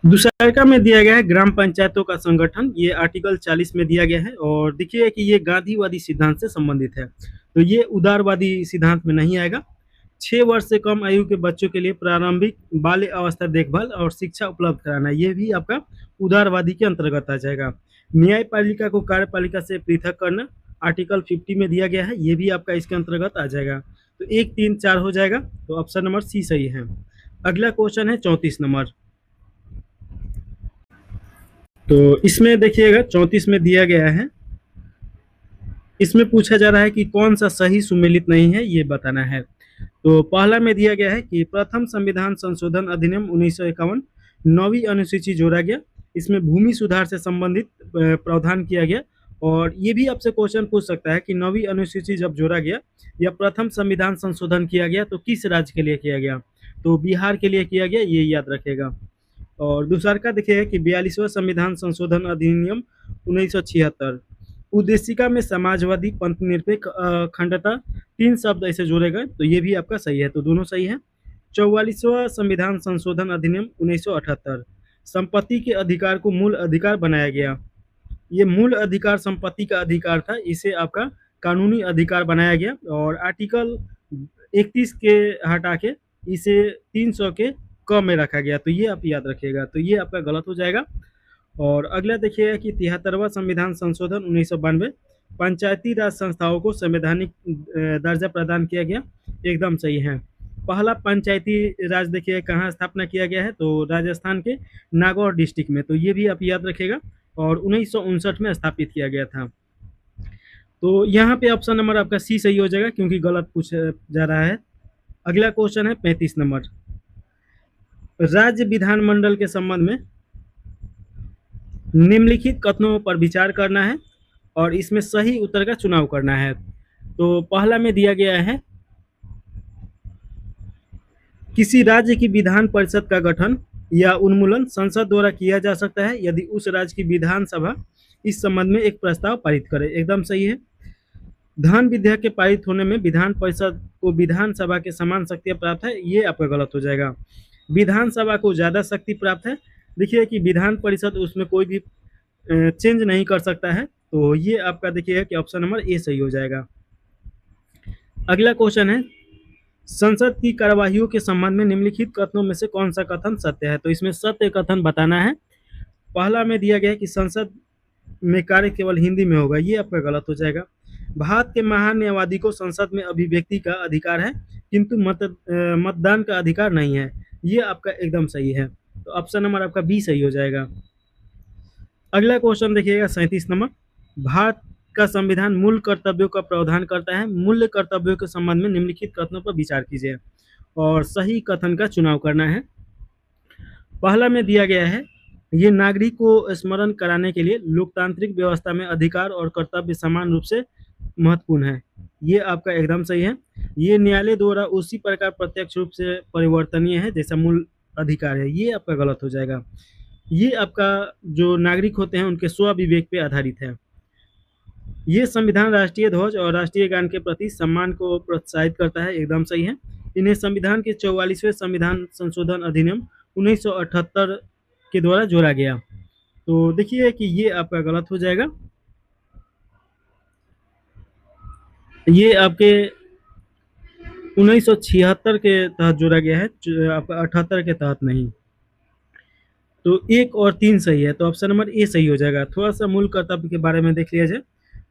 दूसरा में दिया गया है ग्राम पंचायतों का संगठन, ये आर्टिकल 40 में दिया गया है। और देखिए कि ये गांधीवादी सिद्धांत से संबंधित है, तो ये उदारवादी सिद्धांत में नहीं आएगा। 6 वर्ष से कम आयु के बच्चों के लिए प्रारंभिक बाल्य अवस्था देखभाल और शिक्षा उपलब्ध कराना, ये भी आपका उदारवादी के अंतर्गत आ जाएगा। न्यायपालिका को कार्यपालिका से पृथक करना, आर्टिकल 50 में दिया गया है, ये भी आपका इसके अंतर्गत आ जाएगा। तो 1, 3, 4 हो जाएगा, तो ऑप्शन नंबर सी सही है। अगला क्वेश्चन है 34 नंबर। तो इसमें देखिएगा 34 में दिया गया है, इसमें पूछा जा रहा है कि कौन सा सही सुमेलित नहीं है, ये बताना है। तो पहला में दिया गया है कि प्रथम संविधान संशोधन अधिनियम 1951 9वीं अनुसूची जोड़ा गया, इसमें भूमि सुधार से संबंधित प्रावधान किया गया। और ये भी आपसे क्वेश्चन पूछ सकता है कि 9वीं अनुसूची जब जोड़ा गया या प्रथम संविधान संशोधन किया गया तो किस राज्य के लिए किया गया, तो बिहार के लिए किया गया, ये याद रखेगा। और दूसरा का देखिए कि 42वां संविधान संशोधन अधिनियम 1976 उद्देशिका में समाजवादी पंथ निरपेक्ष अखंडता 3 शब्द ऐसे जोड़े गए, तो ये भी आपका सही है, तो दोनों सही है। 44वां संविधान संशोधन अधिनियम 1978 संपत्ति के अधिकार को मूल अधिकार बनाया गया, ये मूल अधिकार संपत्ति का अधिकार था, इसे आपका कानूनी अधिकार बनाया गया। और आर्टिकल 31 के हटा के इसे 300 के क में रखा गया, तो ये आप याद रखिएगा, तो ये आपका गलत हो जाएगा। और अगला देखिएगा कि 73वां संविधान संशोधन 1992 पंचायती राज संस्थाओं को संवैधानिक दर्जा प्रदान किया गया, एकदम सही है। पहला पंचायती राज देखिए कहाँ स्थापना किया गया है, तो राजस्थान के नागौर डिस्ट्रिक्ट में, तो ये भी आप याद रखिएगा, और 1959 में स्थापित किया गया था। तो यहाँ पे ऑप्शन नंबर आपका सी सही हो जाएगा, क्योंकि गलत पूछा जा रहा है। अगला क्वेश्चन है 35 नंबर, राज्य विधानमंडल के संबंध में निम्नलिखित कथनों पर विचार करना है और इसमें सही उत्तर का चुनाव करना है। तो पहला में दिया गया है किसी राज्य की विधान परिषद का गठन या उन्मूलन संसद द्वारा किया जा सकता है यदि उस राज्य की विधानसभा इस संबंध में एक प्रस्ताव पारित करे, एकदम सही है। धन विधेयक के पारित होने में विधान परिषद को विधानसभा के समान शक्तियां प्राप्त है, ये आपका गलत हो जाएगा। विधानसभा को ज़्यादा शक्ति प्राप्त है, देखिए कि विधान परिषद उसमें कोई भी चेंज नहीं कर सकता है, तो ये आपका देखिएगा कि ऑप्शन नंबर ए सही हो जाएगा। अगला क्वेश्चन है संसद की कार्यवाहियों के संबंध में निम्नलिखित कथनों में से कौन सा कथन सत्य है, तो इसमें सत्य कथन बताना है। पहला में दिया गया है कि संसद में कार्य केवल हिंदी में होगा, ये आपका गलत हो जाएगा। भारत के महान न्यायवादी को संसद में अभिव्यक्ति का अधिकार है किंतु मतदान का अधिकार नहीं है, ये आपका एकदम सही है, तो ऑप्शन नंबर आपका बी सही हो जाएगा। अगला क्वेश्चन देखिएगा 37 नंबर, भारत का संविधान मूल कर्तव्यों का प्रावधान करता है, मूल्य कर्तव्यों के संबंध में निम्नलिखित कथनों पर विचार कीजिए और सही कथन का चुनाव करना है। पहला में दिया गया है ये नागरिक को स्मरण कराने के लिए लोकतांत्रिक व्यवस्था में अधिकार और कर्तव्य समान रूप से महत्वपूर्ण है, ये आपका एकदम सही है। ये न्यायालय द्वारा उसी प्रकार प्रत्यक्ष रूप से परिवर्तनीय है जैसा मूल अधिकार है, ये आपका गलत हो जाएगा। ये आपका जो नागरिक होते हैं उनके स्व विवेक पे आधारित है। ये संविधान राष्ट्रीय ध्वज और राष्ट्रीय गान के प्रति सम्मान को प्रोत्साहित करता है, एकदम सही है। इन्हें संविधान के 44वें संविधान संशोधन अधिनियम 1978 के द्वारा जोड़ा गया, तो देखिए कि ये आपका गलत हो जाएगा। ये आपके 1976 के तहत जोड़ा गया है, आपका 78 के तहत नहीं। तो 1 और 3 सही है, तो ऑप्शन नंबर ए सही हो जाएगा। थोड़ा-सा मूल कर्तव्य के बारे में देख लिया जाए।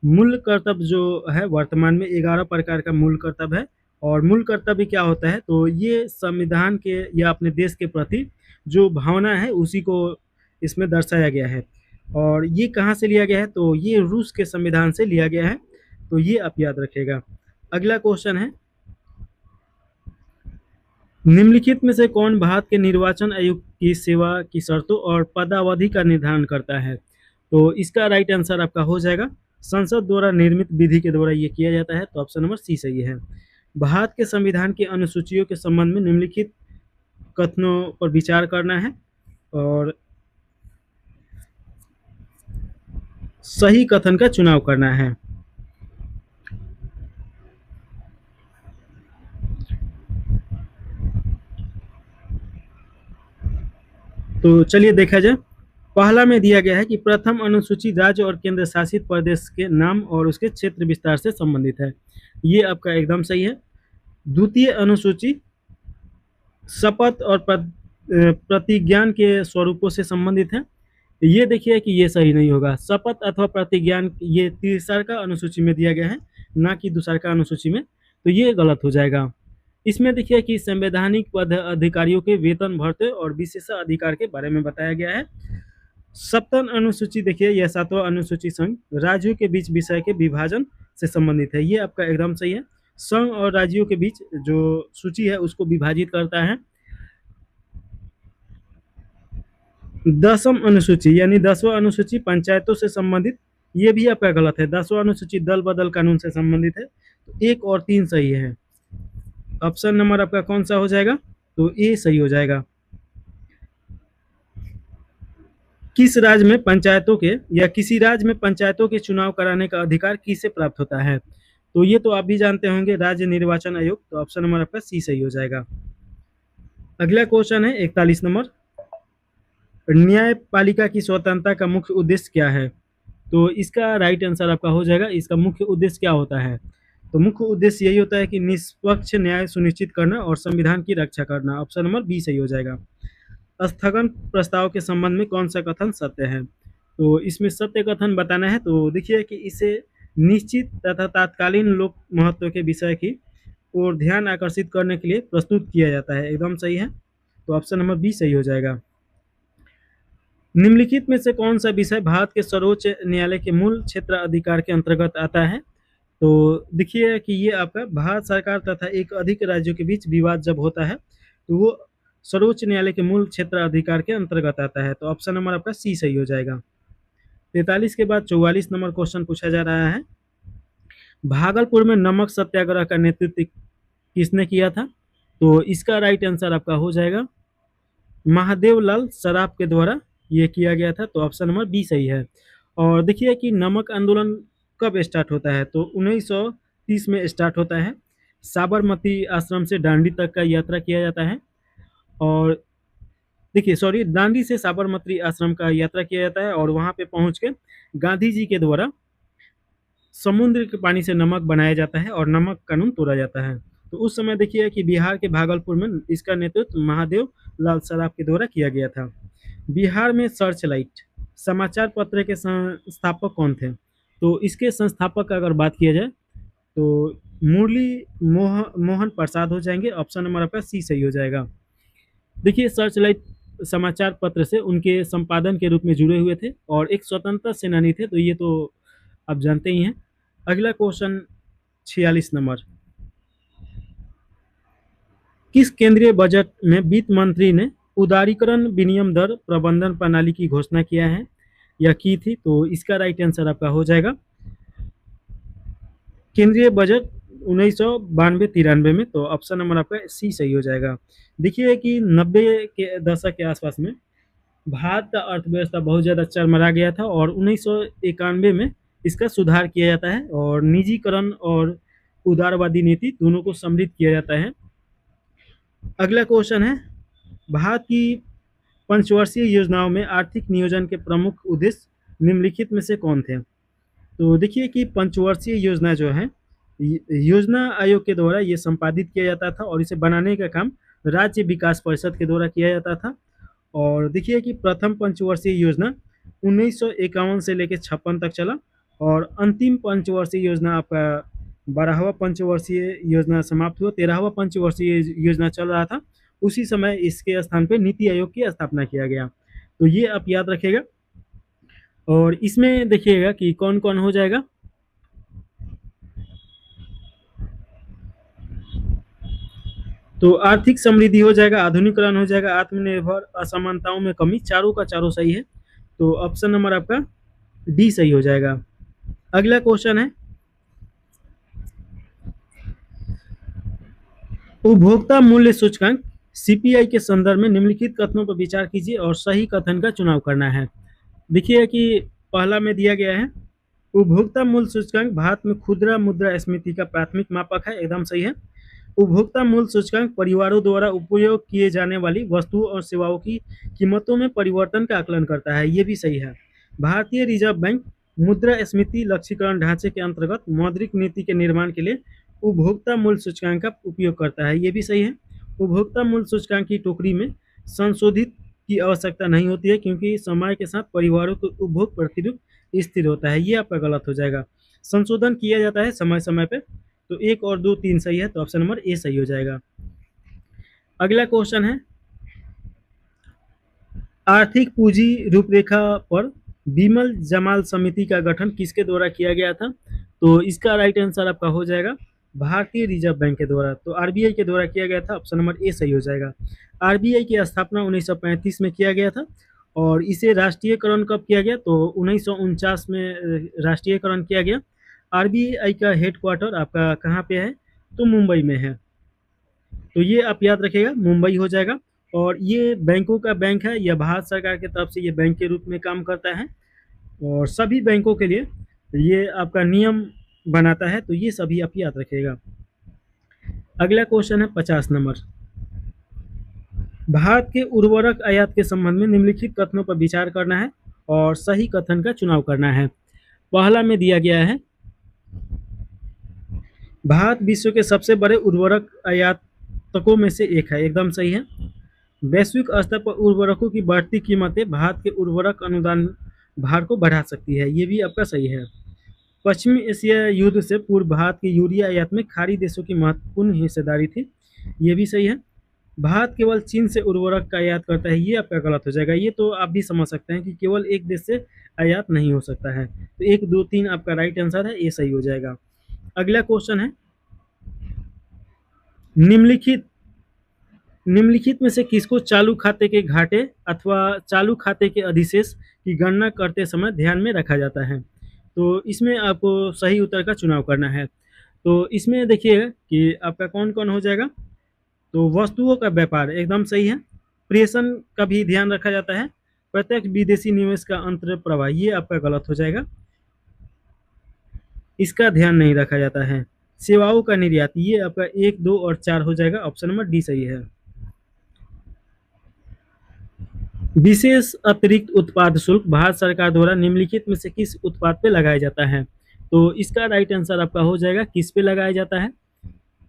मूल कर्तव्य जो है वर्तमान में 11 प्रकार का मूल कर्तव्य है, और मूल कर्तव्य क्या होता है, तो ये संविधान के या अपने देश के प्रति जो भावना है उसी को इसमें दर्शाया गया है। और ये कहाँ से लिया गया है, तो ये रूस के संविधान से लिया गया है, तो ये आप याद रखिएगा। अगला क्वेश्चन है, निम्नलिखित में से कौन भारत के निर्वाचन आयोग की सेवा की शर्तों और पदावधि का निर्धारण करता है? तो इसका राइट आंसर आपका हो जाएगा संसद द्वारा निर्मित विधि के द्वारा ये किया जाता है, तो ऑप्शन नंबर सी सही है। भारत के संविधान की अनुसूचियों के संबंध में निम्नलिखित कथनों पर विचार करना है और सही कथन का चुनाव करना है। तो चलिए देखा जाए। पहला में दिया गया है कि प्रथम अनुसूची राज्य और केंद्र शासित प्रदेश के नाम और उसके क्षेत्र विस्तार से संबंधित है, ये आपका एकदम सही है। द्वितीय अनुसूची शपथ और प्रतिज्ञान के स्वरूपों से संबंधित है, ये देखिए कि ये सही नहीं होगा। शपथ अथवा प्रतिज्ञान ये तीसरा अनुसूची में दिया गया है, ना कि दूसरा अनुसूची में, तो ये गलत हो जाएगा। इसमें देखिए कि संवैधानिक पद अधिकारियों के वेतन भत्ते और विशेषाधिकार के बारे में बताया गया है। सप्तम अनुसूची देखिए, यह सातवां अनुसूची संघ राज्यों के बीच विषय के विभाजन से संबंधित है, ये आपका एकदम सही है। संघ और राज्यों के बीच जो सूची है उसको विभाजित करता है। दसम अनुसूची यानी 10वां अनुसूची पंचायतों से संबंधित, ये भी आपका गलत है। 10वां अनुसूची दल बदल कानून से संबंधित है, तो 1 और 3 सही है। ऑप्शन नंबर आपका कौन सा हो जाएगा, तो ए सही हो जाएगा। किस राज्य में पंचायतों के या किसी राज्य में पंचायतों के चुनाव कराने का अधिकार किसे प्राप्त होता है, तो ये तो आप भी जानते होंगे, राज्य निर्वाचन आयोग, तो ऑप्शन नंबर आपका सी सही हो जाएगा। अगला क्वेश्चन है 41 नंबर, न्यायपालिका की स्वतंत्रता का मुख्य उद्देश्य क्या है, तो इसका राइट आंसर आपका हो जाएगा। इसका मुख्य उद्देश्य क्या होता है, तो मुख्य उद्देश्य यही होता है कि निष्पक्ष न्याय सुनिश्चित करना और संविधान की रक्षा करना, ऑप्शन नंबर बी सही हो जाएगा। स्थगन प्रस्ताव के संबंध में कौन सा कथन सत्य है, तो इसमें सत्य कथन बताना है, तो देखिए कि इसे निश्चित तथा तात्कालीन लोक महत्व के विषय की ओर ध्यान आकर्षित करने के लिए प्रस्तुत किया जाता है, एकदम सही है, तो ऑप्शन नंबर बी सही हो जाएगा। निम्नलिखित में से कौन सा विषय भारत के सर्वोच्च न्यायालय के मूल क्षेत्र अधिकार के अंतर्गत आता है, तो देखिए कि ये आपका भारत सरकार तथा एक अधिक राज्यों के बीच विवाद जब होता है तो वो सर्वोच्च न्यायालय के मूल क्षेत्र अधिकार के अंतर्गत आता है, तो ऑप्शन नंबर आपका सी सही हो जाएगा। 43 के बाद 44 नंबर क्वेश्चन पूछा जा रहा है, भागलपुर में नमक सत्याग्रह का नेतृत्व किसने किया था, तो इसका राइट आंसर आपका हो जाएगा महादेव लाल सराफ के द्वारा ये किया गया था, तो ऑप्शन नंबर बी सही है। और देखिए कि नमक आंदोलन कब स्टार्ट होता है, तो 1930 में स्टार्ट होता है। साबरमती आश्रम से दांडी तक का यात्रा किया जाता है, और देखिए सॉरी, दांडी से साबरमती आश्रम का यात्रा किया जाता है, और वहाँ पे पहुँच के गांधी जी के द्वारा समुद्र के पानी से नमक बनाया जाता है और नमक कानून तोड़ा जाता है। तो उस समय देखिए कि बिहार के भागलपुर में इसका नेतृत्व महादेव लाल सराफ के द्वारा किया गया था। बिहार में सर्च लाइट समाचार पत्र के संस्थापक कौन थे, तो इसके संस्थापक का अगर बात किया जाए तो मुरली मोहन प्रसाद हो जाएंगे, ऑप्शन नंबर आपका सी सही हो जाएगा। देखिए सर्च लाइट समाचार पत्र से उनके संपादन के रूप में जुड़े हुए थे और एक स्वतंत्रता सेनानी थे, तो ये तो आप जानते ही हैं। अगला क्वेश्चन 46 नंबर, किस केंद्रीय बजट में वित्त मंत्री ने उदारीकरण विनिमय दर प्रबंधन प्रणाली की घोषणा किया है या की थी, तो इसका राइट आंसर आपका हो जाएगा केंद्रीय बजट 1992-93 में, तो ऑप्शन नंबर आपका सी सही हो जाएगा। देखिए कि 90 के दशक के आसपास में भारत का अर्थव्यवस्था बहुत ज़्यादा चरमरा गया था और 1991 में इसका सुधार किया जाता है और निजीकरण और उदारवादी नीति दोनों को सम्मिलित किया जाता है। अगला क्वेश्चन है, भारत की पंचवर्षीय योजनाओं में आर्थिक नियोजन के प्रमुख उद्देश्य निम्नलिखित में से कौन थे, तो देखिए कि पंचवर्षीय योजना जो है योजना आयोग के द्वारा ये संपादित किया जाता था और इसे बनाने का काम राज्य विकास परिषद के द्वारा किया जाता था। और देखिए कि प्रथम पंचवर्षीय योजना 1951 से लेकर 56 तक चला, और अंतिम पंचवर्षीय योजना आपका 12वां पंचवर्षीय योजना समाप्त हुआ, 13वां पंचवर्षीय योजना चल रहा था। उसी समय इसके स्थान पे नीति आयोग की स्थापना किया गया। तो ये आप याद रखिएगा। और इसमें देखिएगा कि कौन कौन हो जाएगा। तो आर्थिक समृद्धि हो जाएगा, आधुनिकीकरण हो जाएगा, आत्मनिर्भर, असमानताओं में कमी, चारों का चारों सही है। तो ऑप्शन नंबर आपका डी सही हो जाएगा। अगला क्वेश्चन है, उपभोक्ता मूल्य सूचकांक सीपीआई के संदर्भ में निम्नलिखित कथनों पर विचार कीजिए और सही कथन का चुनाव करना है। देखिए कि पहला में दिया गया है, उपभोक्ता मूल्य सूचकांक भारत में खुदरा मुद्रास्फीति का प्राथमिक मापक है, एकदम सही है। उपभोक्ता मूल्य सूचकांक परिवारों द्वारा उपयोग किए जाने वाली वस्तुओं और सेवाओं की कीमतों में परिवर्तन का आकलन करता है, ये भी सही है। भारतीय रिजर्व बैंक मुद्रास्फीति लक्ष्यीकरण ढांचे के अंतर्गत मौद्रिक नीति के निर्माण के लिए उपभोक्ता मूल्य सूचकांक का उपयोग करता है, ये भी सही है। उपभोक्ता मूल्य सूचकांक की टोकरी में संशोधित की आवश्यकता नहीं होती है, क्योंकि समय के साथ परिवारों के उपभोग प्रतिरूप स्थिर होता है, ये आपका गलत हो जाएगा। संशोधन किया जाता है समय समय पे। तो 1 और 2 3 सही है, तो ऑप्शन नंबर ए सही हो जाएगा। अगला क्वेश्चन है, आर्थिक पूंजी रूपरेखा पर बिमल जमाल समिति का गठन किसके द्वारा किया गया था? तो इसका राइट आंसर आपका हो जाएगा भारतीय रिजर्व बैंक के द्वारा। तो आरबीआई के द्वारा किया गया था, ऑप्शन नंबर ए सही हो जाएगा। आरबीआई की स्थापना 1935 में किया गया था, और इसे राष्ट्रीयकरण कब किया गया? तो 1949 में राष्ट्रीयकरण किया गया। आरबीआई का हेडक्वार्टर आपका कहाँ पे है? तो मुंबई में है। तो ये आप याद रखिएगा, मुंबई हो जाएगा। और ये बैंकों का बैंक है, यह भारत सरकार की तरफ से ये बैंक के रूप में काम करता है, और सभी बैंकों के लिए ये आपका नियम बनाता है। तो ये सभी आप याद रखिएगा। अगला क्वेश्चन है 50 नंबर, भारत के उर्वरक आयात के संबंध में निम्नलिखित कथनों पर विचार करना है और सही कथन का चुनाव करना है। पहला में दिया गया है, भारत विश्व के सबसे बड़े उर्वरक आयातकों में से एक है, एकदम सही है। वैश्विक स्तर पर उर्वरकों की बढ़ती कीमतें भारत के उर्वरक अनुदान भार को बढ़ा सकती है, ये भी आपका सही है। पश्चिमी एशिया युद्ध से पूर्व भारत की यूरिया आयात में खाड़ी देशों की महत्वपूर्ण हिस्सेदारी थी, ये भी सही है। भारत केवल चीन से उर्वरक का आयात करता है, ये आपका गलत हो जाएगा। ये तो आप भी समझ सकते हैं कि केवल एक देश से आयात नहीं हो सकता है। तो 1 2 3 आपका राइट आंसर है, ये सही हो जाएगा। अगला क्वेश्चन है, निम्नलिखित में से किसको चालू खाते के घाटे अथवा चालू खाते के अधिशेष की गणना करते समय ध्यान में रखा जाता है? तो इसमें आपको सही उत्तर का चुनाव करना है। तो इसमें देखिएगा कि आपका कौन कौन हो जाएगा। तो वस्तुओं का व्यापार एकदम सही है। प्रेषण का भी ध्यान रखा जाता है। प्रत्यक्ष विदेशी निवेश का अंतर प्रवाह, ये आपका गलत हो जाएगा, इसका ध्यान नहीं रखा जाता है। सेवाओं का निर्यात, ये आपका 1 2 और 4 हो जाएगा, ऑप्शन नंबर डी सही है। विशेष अतिरिक्त उत्पाद शुल्क भारत सरकार द्वारा निम्नलिखित में से किस उत्पाद पे लगाया जाता है? तो इसका राइट आंसर आपका हो जाएगा किस पे लगाया जाता है।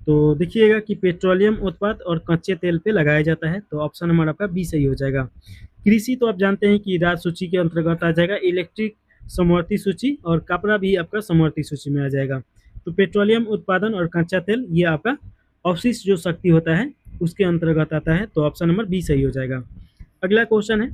तो देखिएगा कि पेट्रोलियम उत्पाद और कच्चे तेल पे लगाया जाता है। तो ऑप्शन नंबर आपका बी सही हो जाएगा। कृषि तो आप जानते हैं कि राज्य सूची के अंतर्गत आ जाएगा, इलेक्ट्रिक समवर्ती सूची, और कपड़ा भी आपका समवर्ती सूची में आ जाएगा। तो पेट्रोलियम उत्पादन और कच्चा तेल ये आपका अवशिष्ट जो शक्ति होता है उसके अंतर्गत आता है। तो ऑप्शन नंबर बी सही हो जाएगा। अगला क्वेश्चन है,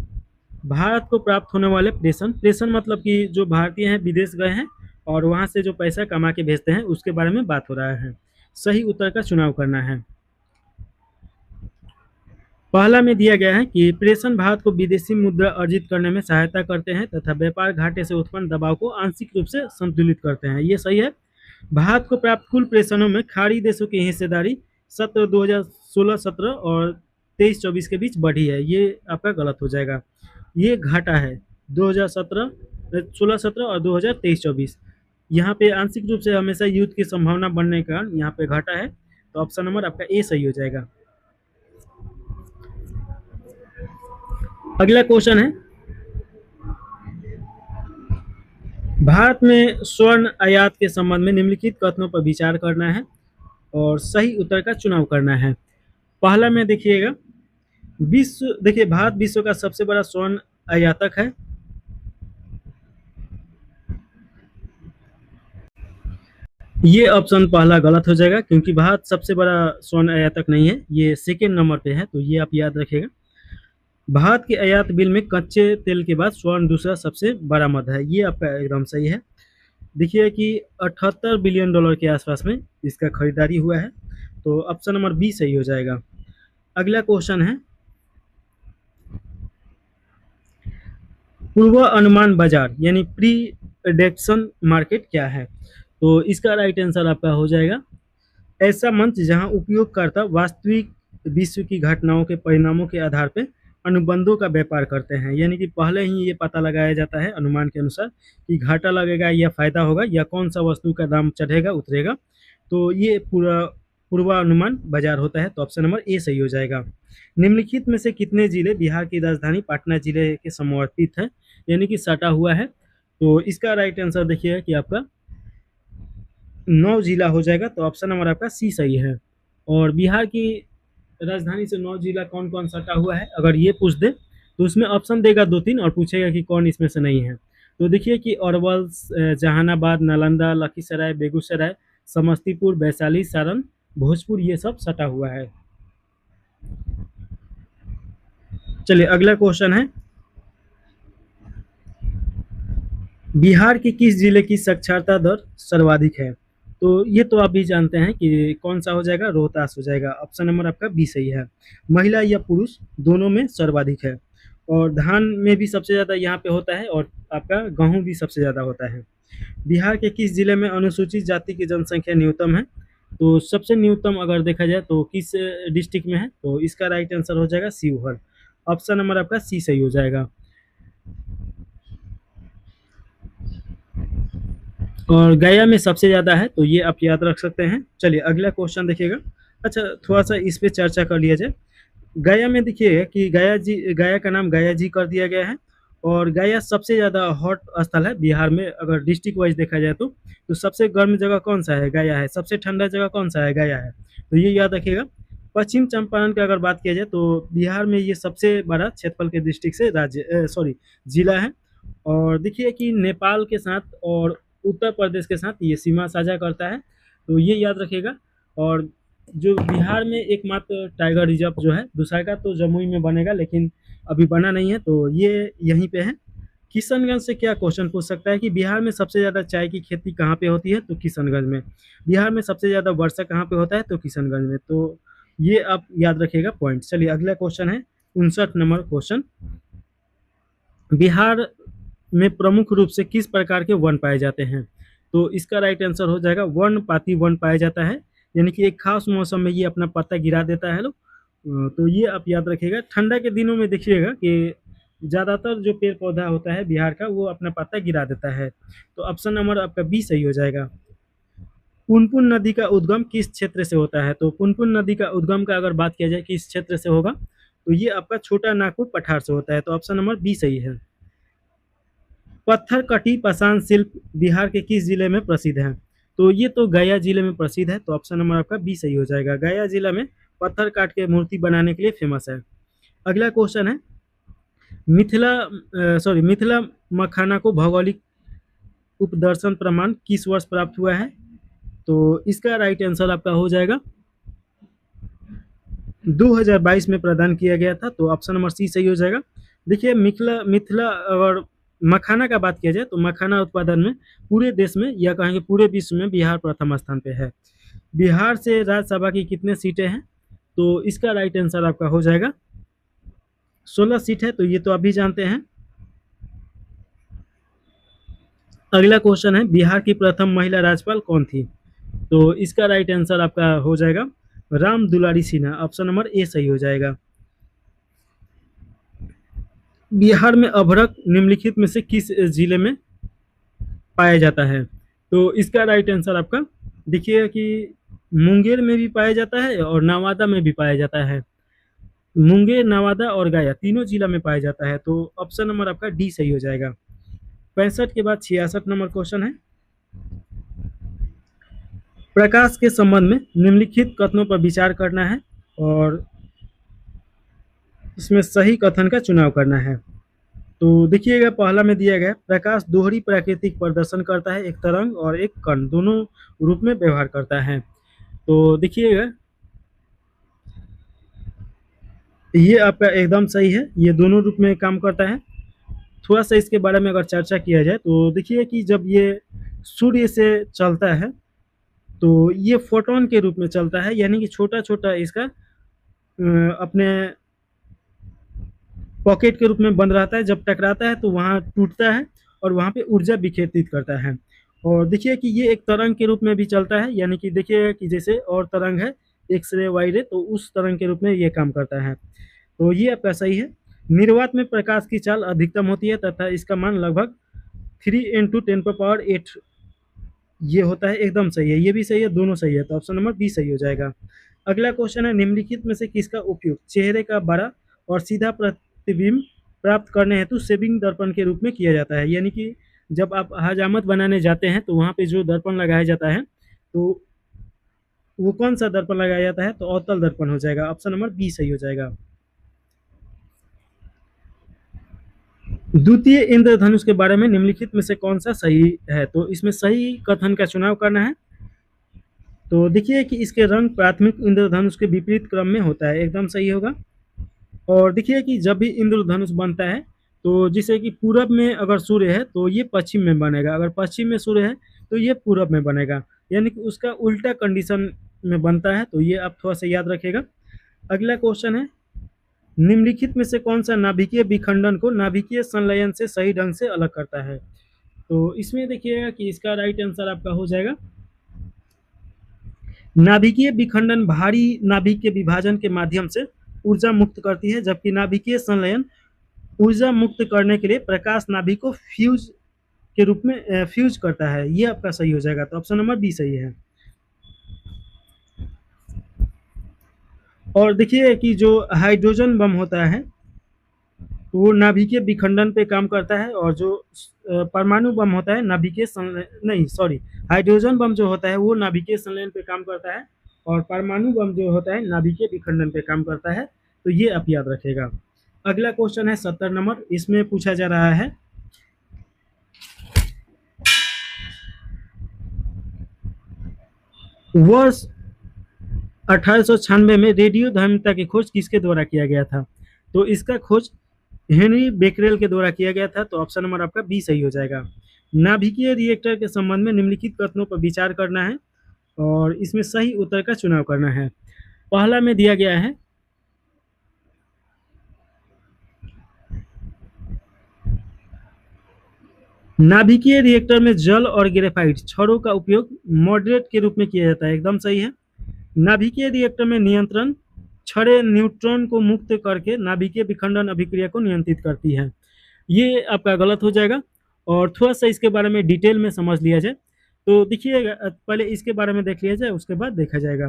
भारत को प्राप्त होने वाले प्रेषण मतलब कि जो भारतीय हैं विदेश गए हैं और वहां से जो पैसा कमा के भेजते हैं उसके बारे में बात हो रहा है। सही उत्तर का चुनाव करना है। पहला में दिया गया है कि प्रेषण भारत को विदेशी मुद्रा अर्जित करने में सहायता करते हैं तथा व्यापार घाटे से उत्पन्न दबाव को आंशिक रूप से संतुलित करते हैं, ये सही है। भारत को प्राप्त कुल प्रेषणों में खाड़ी देशों की हिस्सेदारी सत्र 2016-17 और 23-24 के बीच बढ़ी है, ये आपका गलत हो जाएगा। ये घाटा है 2016-17 और 2023-24। यहाँ पे आंशिक रूप से हमेशा युद्ध की संभावना बनने के कारण यहाँ पे घाटा है। तो ऑप्शन नंबर आपका ए सही हो जाएगा। अगला क्वेश्चन है, भारत में स्वर्ण आयात के संबंध में निम्नलिखित कथनों पर विचार करना है और सही उत्तर का चुनाव करना है। पहला में देखिएगा, विश्व देखिए, भारत विश्व का सबसे बड़ा स्वर्ण आयातक है। ये ऑप्शन पहला गलत हो जाएगा, क्योंकि भारत सबसे बड़ा स्वर्ण आयातक नहीं है, ये सेकेंड नंबर पे है, तो ये आप याद रखिएगा। भारत के आयात बिल में कच्चे तेल के बाद स्वर्ण दूसरा सबसे बड़ा मद है, ये आपका एकदम सही है। देखिए कि 78 बिलियन डॉलर के आसपास में इसका खरीदारी हुआ है, तो ऑप्शन नंबर बी सही हो जाएगा। अगला क्वेश्चन है, पूर्व अनुमान बाजार यानी प्री प्रेडिक्शन मार्केट क्या है? तो इसका राइट आंसर आपका हो जाएगा, ऐसा मंच जहां उपयोगकर्ता वास्तविक विश्व की घटनाओं के परिणामों के आधार पर अनुबंधों का व्यापार करते हैं, यानी कि पहले ही ये पता लगाया जाता है अनुमान के अनुसार कि घाटा लगेगा या फायदा होगा या कौन सा वस्तु का दाम चढ़ेगा उतरेगा, तो ये पूरा पूर्वानुमान बाजार होता है, तो ऑप्शन नंबर ए सही हो जाएगा। निम्नलिखित में से कितने जिले बिहार की राजधानी पटना जिले के समर्पित है, यानी कि सटा हुआ है? तो इसका राइट आंसर देखिए कि आपका 9 जिला हो जाएगा, तो ऑप्शन नंबर आपका सी सही है। और बिहार की राजधानी से 9 जिला कौन कौन सटा हुआ है, अगर ये पूछ दे तो उसमें ऑप्शन देगा 2-3 और पूछेगा कि कौन इसमें से नहीं है। तो देखिए कि अरवल, जहानाबाद, नालंदा, लखीसराय, बेगूसराय, समस्तीपुर, वैशाली, सारण, भोजपुर, ये सब सटा हुआ है। चलिए अगला क्वेश्चन है, बिहार के किस जिले की साक्षरता दर सर्वाधिक है? तो ये तो आप भी जानते हैं कि कौन सा हो जाएगा, रोहतास हो जाएगा, ऑप्शन नंबर आपका बी सही है। महिला या पुरुष दोनों में सर्वाधिक है, और धान में भी सबसे ज़्यादा यहाँ पे होता है, और आपका गेहूँ भी सबसे ज़्यादा होता है। बिहार के किस जिले में अनुसूचित जाति की जनसंख्या न्यूनतम है? तो सबसे न्यूनतम अगर देखा जाए तो किस डिस्ट्रिक्ट में है? तो इसका राइट आंसर हो जाएगा शिवहर, ऑप्शन नंबर आपका सी सही हो जाएगा। और गया में सबसे ज़्यादा है, तो ये आप याद रख सकते हैं। चलिए अगला क्वेश्चन देखिएगा। अच्छा, थोड़ा सा इस पे चर्चा कर लिया जाए। गया में देखिए कि गया का नाम गया जी कर दिया गया है, और गया सबसे ज़्यादा हॉट स्थल है बिहार में, अगर डिस्ट्रिक्ट वाइज देखा जाए तो सबसे गर्म जगह कौन सा है? गया है। सबसे ठंडा जगह कौन सा है? गया है। तो ये याद रखिएगा। पश्चिम चंपारण की अगर बात किया जाए तो बिहार में ये सबसे बड़ा क्षेत्रफल के डिस्ट्रिक्ट से जिला है, और देखिए कि नेपाल के साथ और उत्तर प्रदेश के साथ ये सीमा साझा करता है, तो ये याद रखिएगा। और जो बिहार में एकमात्र टाइगर रिजर्व जो है, दूसरा का तो जमुई में बनेगा, लेकिन अभी बना नहीं है, तो ये यहीं पे है। किशनगंज से क्या क्वेश्चन पूछ सकता है कि बिहार में सबसे ज़्यादा चाय की खेती कहाँ पे होती है? तो किशनगंज में। बिहार में सबसे ज़्यादा वर्षा कहाँ पे होता है? तो किशनगंज में। तो ये आप याद रखिएगा पॉइंट। चलिए अगला क्वेश्चन है 59 नंबर क्वेश्चन, बिहार में प्रमुख रूप से किस प्रकार के वन पाए जाते हैं? तो इसका राइट आंसर हो जाएगा वर्णपाती वन पाया जाता है, यानी कि एक खास मौसम में ये अपना पत्ता गिरा देता है लोग। तो ये आप याद रखिएगा। ठंडा के दिनों में देखिएगा कि ज़्यादातर जो पेड़ पौधा होता है बिहार का, वो अपना पत्ता गिरा देता है, तो ऑप्शन नंबर आपका बी सही हो जाएगा। पुनपुन नदी का उद्गम किस क्षेत्र से होता है? तो पुनपुन नदी का उद्गम का अगर बात किया जाए किस क्षेत्र से होगा, तो ये आपका छोटा नागपुर पठार से होता है, तो ऑप्शन नंबर बी सही है। पत्थर कटी पाषाण शिल्प बिहार के किस जिले में प्रसिद्ध है? तो ये तो गया जिले में प्रसिद्ध है, तो ऑप्शन नंबर आपका बी सही हो जाएगा। गया जिला में पत्थर काट के मूर्ति बनाने के लिए फेमस है। अगला क्वेश्चन है, मिथिला मखाना को भौगोलिक उपदर्शन प्रमाण किस वर्ष प्राप्त हुआ है? तो इसका राइट आंसर आपका हो जाएगा 2022 में प्रदान किया गया था, तो ऑप्शन नंबर सी सही हो जाएगा। देखिए मिथिला मिथिला अगर मखाना का बात किया जाए तो मखाना उत्पादन में पूरे देश में या कहेंगे पूरे विश्व में बिहार प्रथम स्थान पे है। बिहार से राज्यसभा की कितने सीटें हैं? तो इसका राइट आंसर आपका हो जाएगा 16 सीट है, तो ये तो आप भी जानते हैं। अगला क्वेश्चन है, बिहार की प्रथम महिला राज्यपाल कौन थी? तो इसका राइट आंसर आपका हो जाएगा Ram Dulari Sinha, option number A सही हो जाएगा। बिहार में अभ्रक निम्नलिखित में से किस जिले में पाया जाता है? तो इसका राइट आंसर आपका देखिए कि मुंगेर में भी पाया जाता है और नवादा में भी पाया जाता है। मुंगेर, नवादा और गया तीनों जिला में पाया जाता है, तो ऑप्शन नंबर आपका डी सही हो जाएगा। 65 के बाद 66 नंबर क्वेश्चन है, प्रकाश के संबंध में निम्नलिखित कथनों पर विचार करना है, और इसमें सही कथन का चुनाव करना है। तो देखिएगा पहला में दिया गया है, प्रकाश दोहरी प्राकृतिक प्रदर्शन करता है, एक तरंग और एक कण दोनों रूप में व्यवहार करता है। तो देखिएगा ये आपका एकदम सही है, ये दोनों रूप में काम करता है। थोड़ा सा इसके बारे में अगर चर्चा किया जाए तो देखिए कि जब ये सूर्य से चलता है तो ये फोटोन के रूप में चलता है, यानी कि छोटा छोटा इसका अपने पॉकेट के रूप में बंद रहता है। जब टकराता है तो वहाँ टूटता है और वहाँ पे ऊर्जा विखेरित करता है। और देखिए कि ये एक तरंग के रूप में भी चलता है, यानी कि देखिए कि जैसे और तरंग है एक्स रे वाई रे, तो उस तरंग के रूप में ये काम करता है। तो ये आपका सही है। निर्वात में प्रकाश की चाल अधिकतम होती है तथा इसका मान लगभग 3 × 10⁸ ये होता है, एकदम सही है। ये भी सही है, दोनों सही है, तो ऑप्शन नंबर बी सही हो जाएगा। अगला क्वेश्चन है, निम्नलिखित में से किसका उपयोग चेहरे का बड़ा और सीधा प्रतिबिंब प्राप्त करने हेतु शेविंग दर्पण के रूप में किया जाता है। यानी कि जब आप हजामत बनाने जाते हैं तो वहाँ पे जो दर्पण लगाया जाता है, तो वो कौन सा दर्पण लगाया जाता है, तो अवतल दर्पण हो जाएगा। ऑप्शन नंबर बी सही हो जाएगा। द्वितीय इंद्रधनुष के बारे में निम्नलिखित में से कौन सा सही है, तो इसमें सही कथन का चुनाव करना है। तो देखिए कि इसके रंग प्राथमिक इंद्रधनुष के विपरीत क्रम में होता है, एकदम सही होगा। और देखिए कि जब भी इंद्रधनुष बनता है तो जैसे कि पूरब में अगर सूर्य है तो ये पश्चिम में बनेगा, अगर पश्चिम में सूर्य है तो ये पूरब में बनेगा, यानी कि उसका उल्टा कंडीशन में बनता है। तो ये आप थोड़ा सा याद रखिएगा। अगला क्वेश्चन है, निम्नलिखित में से कौन सा नाभिकीय विखंडन को नाभिकीय संलयन से सही ढंग से अलग करता है। तो इसमें देखिएगा कि इसका राइट आंसर आपका हो जाएगा, नाभिकीय विखंडन भारी नाभिक के विभाजन के माध्यम से ऊर्जा मुक्त करती है, जबकि नाभिकीय संलयन ऊर्जा मुक्त करने के लिए प्रकाश नाभिक को फ्यूज के रूप में फ्यूज करता है। ये आपका सही हो जाएगा, तो ऑप्शन नंबर बी सही है। और देखिए कि जो हाइड्रोजन बम होता है वो नाभिकीय विखंडन पे काम करता है, और जो परमाणु बम होता है नाभिकीय नहीं सॉरी, हाइड्रोजन बम जो होता है वो नाभिकीय संलयन पे काम करता है, और परमाणु बम जो होता है नाभिकीय विखंडन पे काम करता है। तो ये आप याद रखेगा। अगला क्वेश्चन है 70 नंबर, इसमें पूछा जा रहा है, वर्ष 1896 में रेडियो धार्मिकता की खोज किसके द्वारा किया गया था। तो इसका खोज हेनरी बेकरेल के द्वारा किया गया था। तो ऑप्शन नंबर आपका बी सही हो जाएगा। नाभिकीय रिएक्टर के संबंध में निम्नलिखित कथनों पर विचार करना है और इसमें सही उत्तर का चुनाव करना है। पहला में दिया गया है, नाभिकीय रिएक्टर में जल और ग्रेफाइट छड़ों का उपयोग मॉडरेट के रूप में किया जाता है, एकदम सही है। नाभिकीय रिएक्टर में नियंत्रण छड़ें न्यूट्रॉन को मुक्त करके नाभिकीय विखंडन अभिक्रिया को नियंत्रित करती है। ये आपका गलत हो जाएगा। और थोड़ा सा इसके बारे में डिटेल में समझ लिया जाए तो देखिएगा, पहले इसके बारे में देख लिया जाए उसके बाद देखा जाएगा।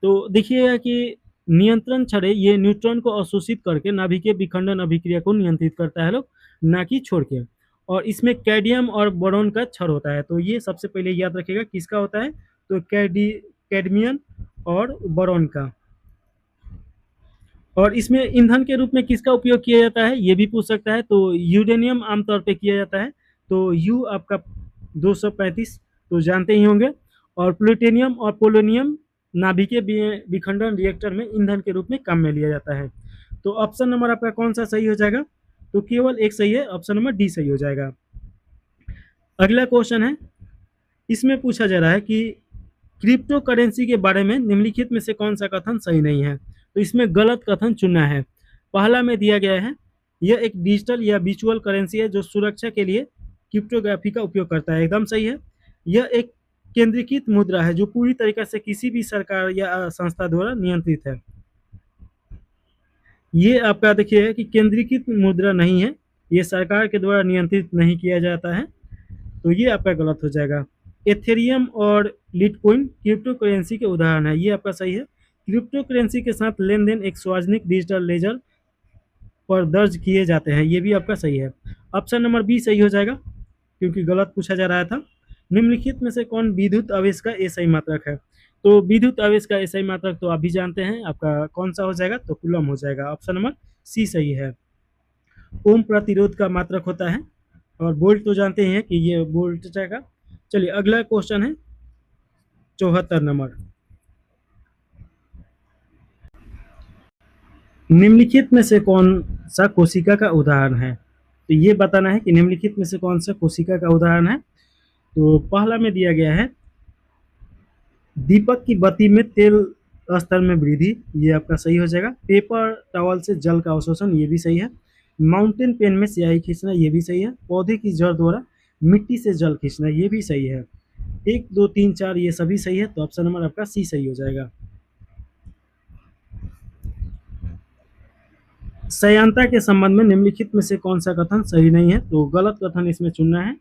तो देखिएगा कि नियंत्रण छड़ें ये न्यूट्रॉन को अवशोषित करके नाभिकीय विखंडन अभिक्रिया को नियंत्रित करता है लोग, ना कि छोड़ के। और इसमें कैडमियम और बोरॉन का छड़ होता है। तो ये सबसे पहले याद रखिएगा किसका होता है, तो कैडमियम और बोरॉन का। और इसमें ईंधन के रूप में किसका उपयोग किया जाता है ये भी पूछ सकता है। तो यूरेनियम आमतौर पे किया जाता है, तो यू आपका 235 तो जानते ही होंगे। और प्लूटोनियम और पोलोनियम नाभिकीय विखंडन रिएक्टर में ईंधन के रूप में काम में लिया जाता है। तो ऑप्शन नंबर आपका कौन सा सही हो जाएगा, तो केवल एक सही है, ऑप्शन नंबर डी सही हो जाएगा। अगला क्वेश्चन है, इसमें पूछा जा रहा है कि क्रिप्टो करेंसी के बारे में निम्नलिखित में से कौन सा कथन सही नहीं है। तो इसमें गलत कथन चुनना है। पहला में दिया गया है, यह एक डिजिटल या वर्चुअल करेंसी है जो सुरक्षा के लिए क्रिप्टोग्राफी का उपयोग करता है, एकदम सही है। यह एक केंद्रीकृत मुद्रा है जो पूरी तरीके से किसी भी सरकार या संस्था द्वारा नियंत्रित है। ये आपका देखिए कि केंद्रीकृत मुद्रा नहीं है, ये सरकार के द्वारा नियंत्रित नहीं किया जाता है। तो ये आपका गलत हो जाएगा। एथेरियम और लिटकॉइन क्रिप्टो करेंसी के उदाहरण है, ये आपका सही है। क्रिप्टो करेंसी के साथ लेन देन एक सार्वजनिक डिजिटल लेजर पर दर्ज किए जाते हैं, ये भी आपका सही है। ऑप्शन नंबर बी सही हो जाएगा क्योंकि गलत पूछा जा रहा था। निम्नलिखित में से कौन विद्युत आवेश का एसआई मात्रक है। तो विद्युत आवेश का एसआई मात्रक तो आप भी जानते हैं, आपका कौन सा हो जाएगा, तो कूलम हो जाएगा। ऑप्शन नंबर सी सही है। ओम प्रतिरोध का मात्रक होता है, और वोल्ट तो जानते ही हैं कि ये वोल्ट जाएगा। चलिए अगला क्वेश्चन है 74 नंबर। निम्नलिखित में से कौन सा कोशिका का उदाहरण है? तो ये बताना है कि निम्नलिखित में से कौन सा कोशिका का उदाहरण है। तो पहला में दिया गया है दीपक की बत्ती में तेल स्तर में वृद्धि, ये आपका सही हो जाएगा। पेपर टॉवल से जल का अवशोषण, ये भी सही है। माउंटेन पेन में स्याही खींचना, ये भी सही है। पौधे की जड़ द्वारा मिट्टी से जल खींचना, ये भी सही है। 1 2 3 4 ये सभी सही है, तो ऑप्शन नंबर आपका सी सही हो जाएगा। सयांता के संबंध में निम्नलिखित में से कौन सा कथन सही नहीं है? तो गलत कथन इसमें चुनना है।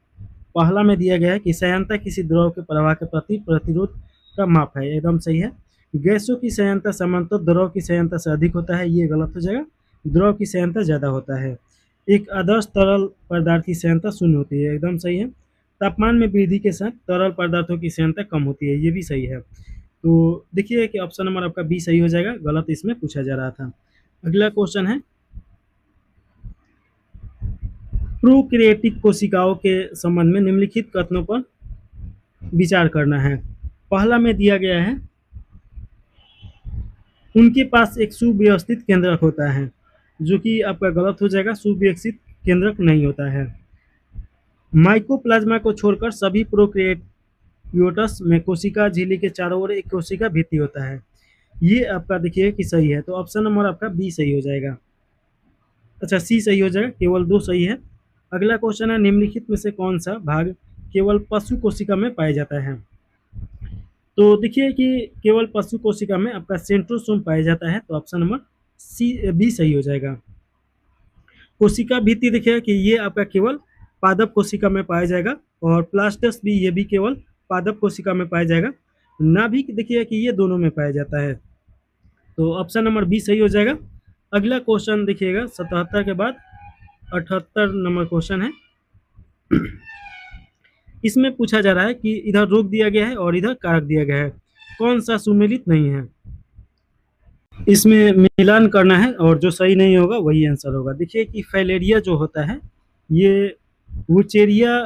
पहला में दिया गया है कि सयांता किसी द्रव के प्रवाह के प्रति प्रतिरोध का माप है, एकदम सही है। गैसों की सयांता सामान्यतः द्रव की सयांता से अधिक होता है, ये गलत हो जाएगा। द्रव की सयांता ज़्यादा होता है। एक आदर्श तरल पदार्थ की सयांता शून्य होती है, एकदम सही है। तापमान में वृद्धि के साथ तरल पदार्थों की सयांता कम होती है, ये भी सही है। तो देखिए कि ऑप्शन नंबर आपका बी सही हो जाएगा, गलत इसमें पूछा जा रहा था। अगला क्वेश्चन है प्रोकैरियोटिक कोशिकाओं के संबंध में निम्नलिखित कथनों पर विचार करना है। पहला में दिया गया है उनके पास एक सुव्यवस्थित केंद्रक होता है, जो कि आपका गलत हो जाएगा, सुव्यवस्थित केंद्रक नहीं होता है। माइकोप्लाज्मा को छोड़कर सभी प्रोकैरियोट्स में कोशिका झिल्ली के चारों ओर एक कोशिका भित्ति होता है, ये आपका देखिए कि सही है, तो ऑप्शन नंबर आपका बी सही हो जाएगा। अच्छा सी सही हो जाएगा, केवल 2 सही है। अगला क्वेश्चन है निम्नलिखित में से कौन सा भाग केवल पशु कोशिका में पाया जाता है? तो देखिए कि केवल पशु कोशिका में आपका सेंट्रोसोम पाया जाता है, तो ऑप्शन नंबर सी बी सही हो जाएगा। कोशिका भित्ति देखिए कि ये आपका केवल पादप कोशिका में पाया जाएगा, और प्लास्टस भी ये भी केवल पादप कोशिका में पाया जाएगा। नाभिक देखिए कि ये दोनों में पाया जाता है, तो ऑप्शन नंबर बी सही हो जाएगा। अगला क्वेश्चन देखिएगा 77 के बाद 78 नंबर क्वेश्चन है। इसमें पूछा जा रहा है कि इधर रोक दिया गया है और इधर कारक दिया गया है, कौन सा सुमेलित नहीं है? इसमें मिलान करना है और जो सही नहीं होगा वही आंसर होगा। देखिए कि फाइलेरिया जो होता है ये वुचेरिया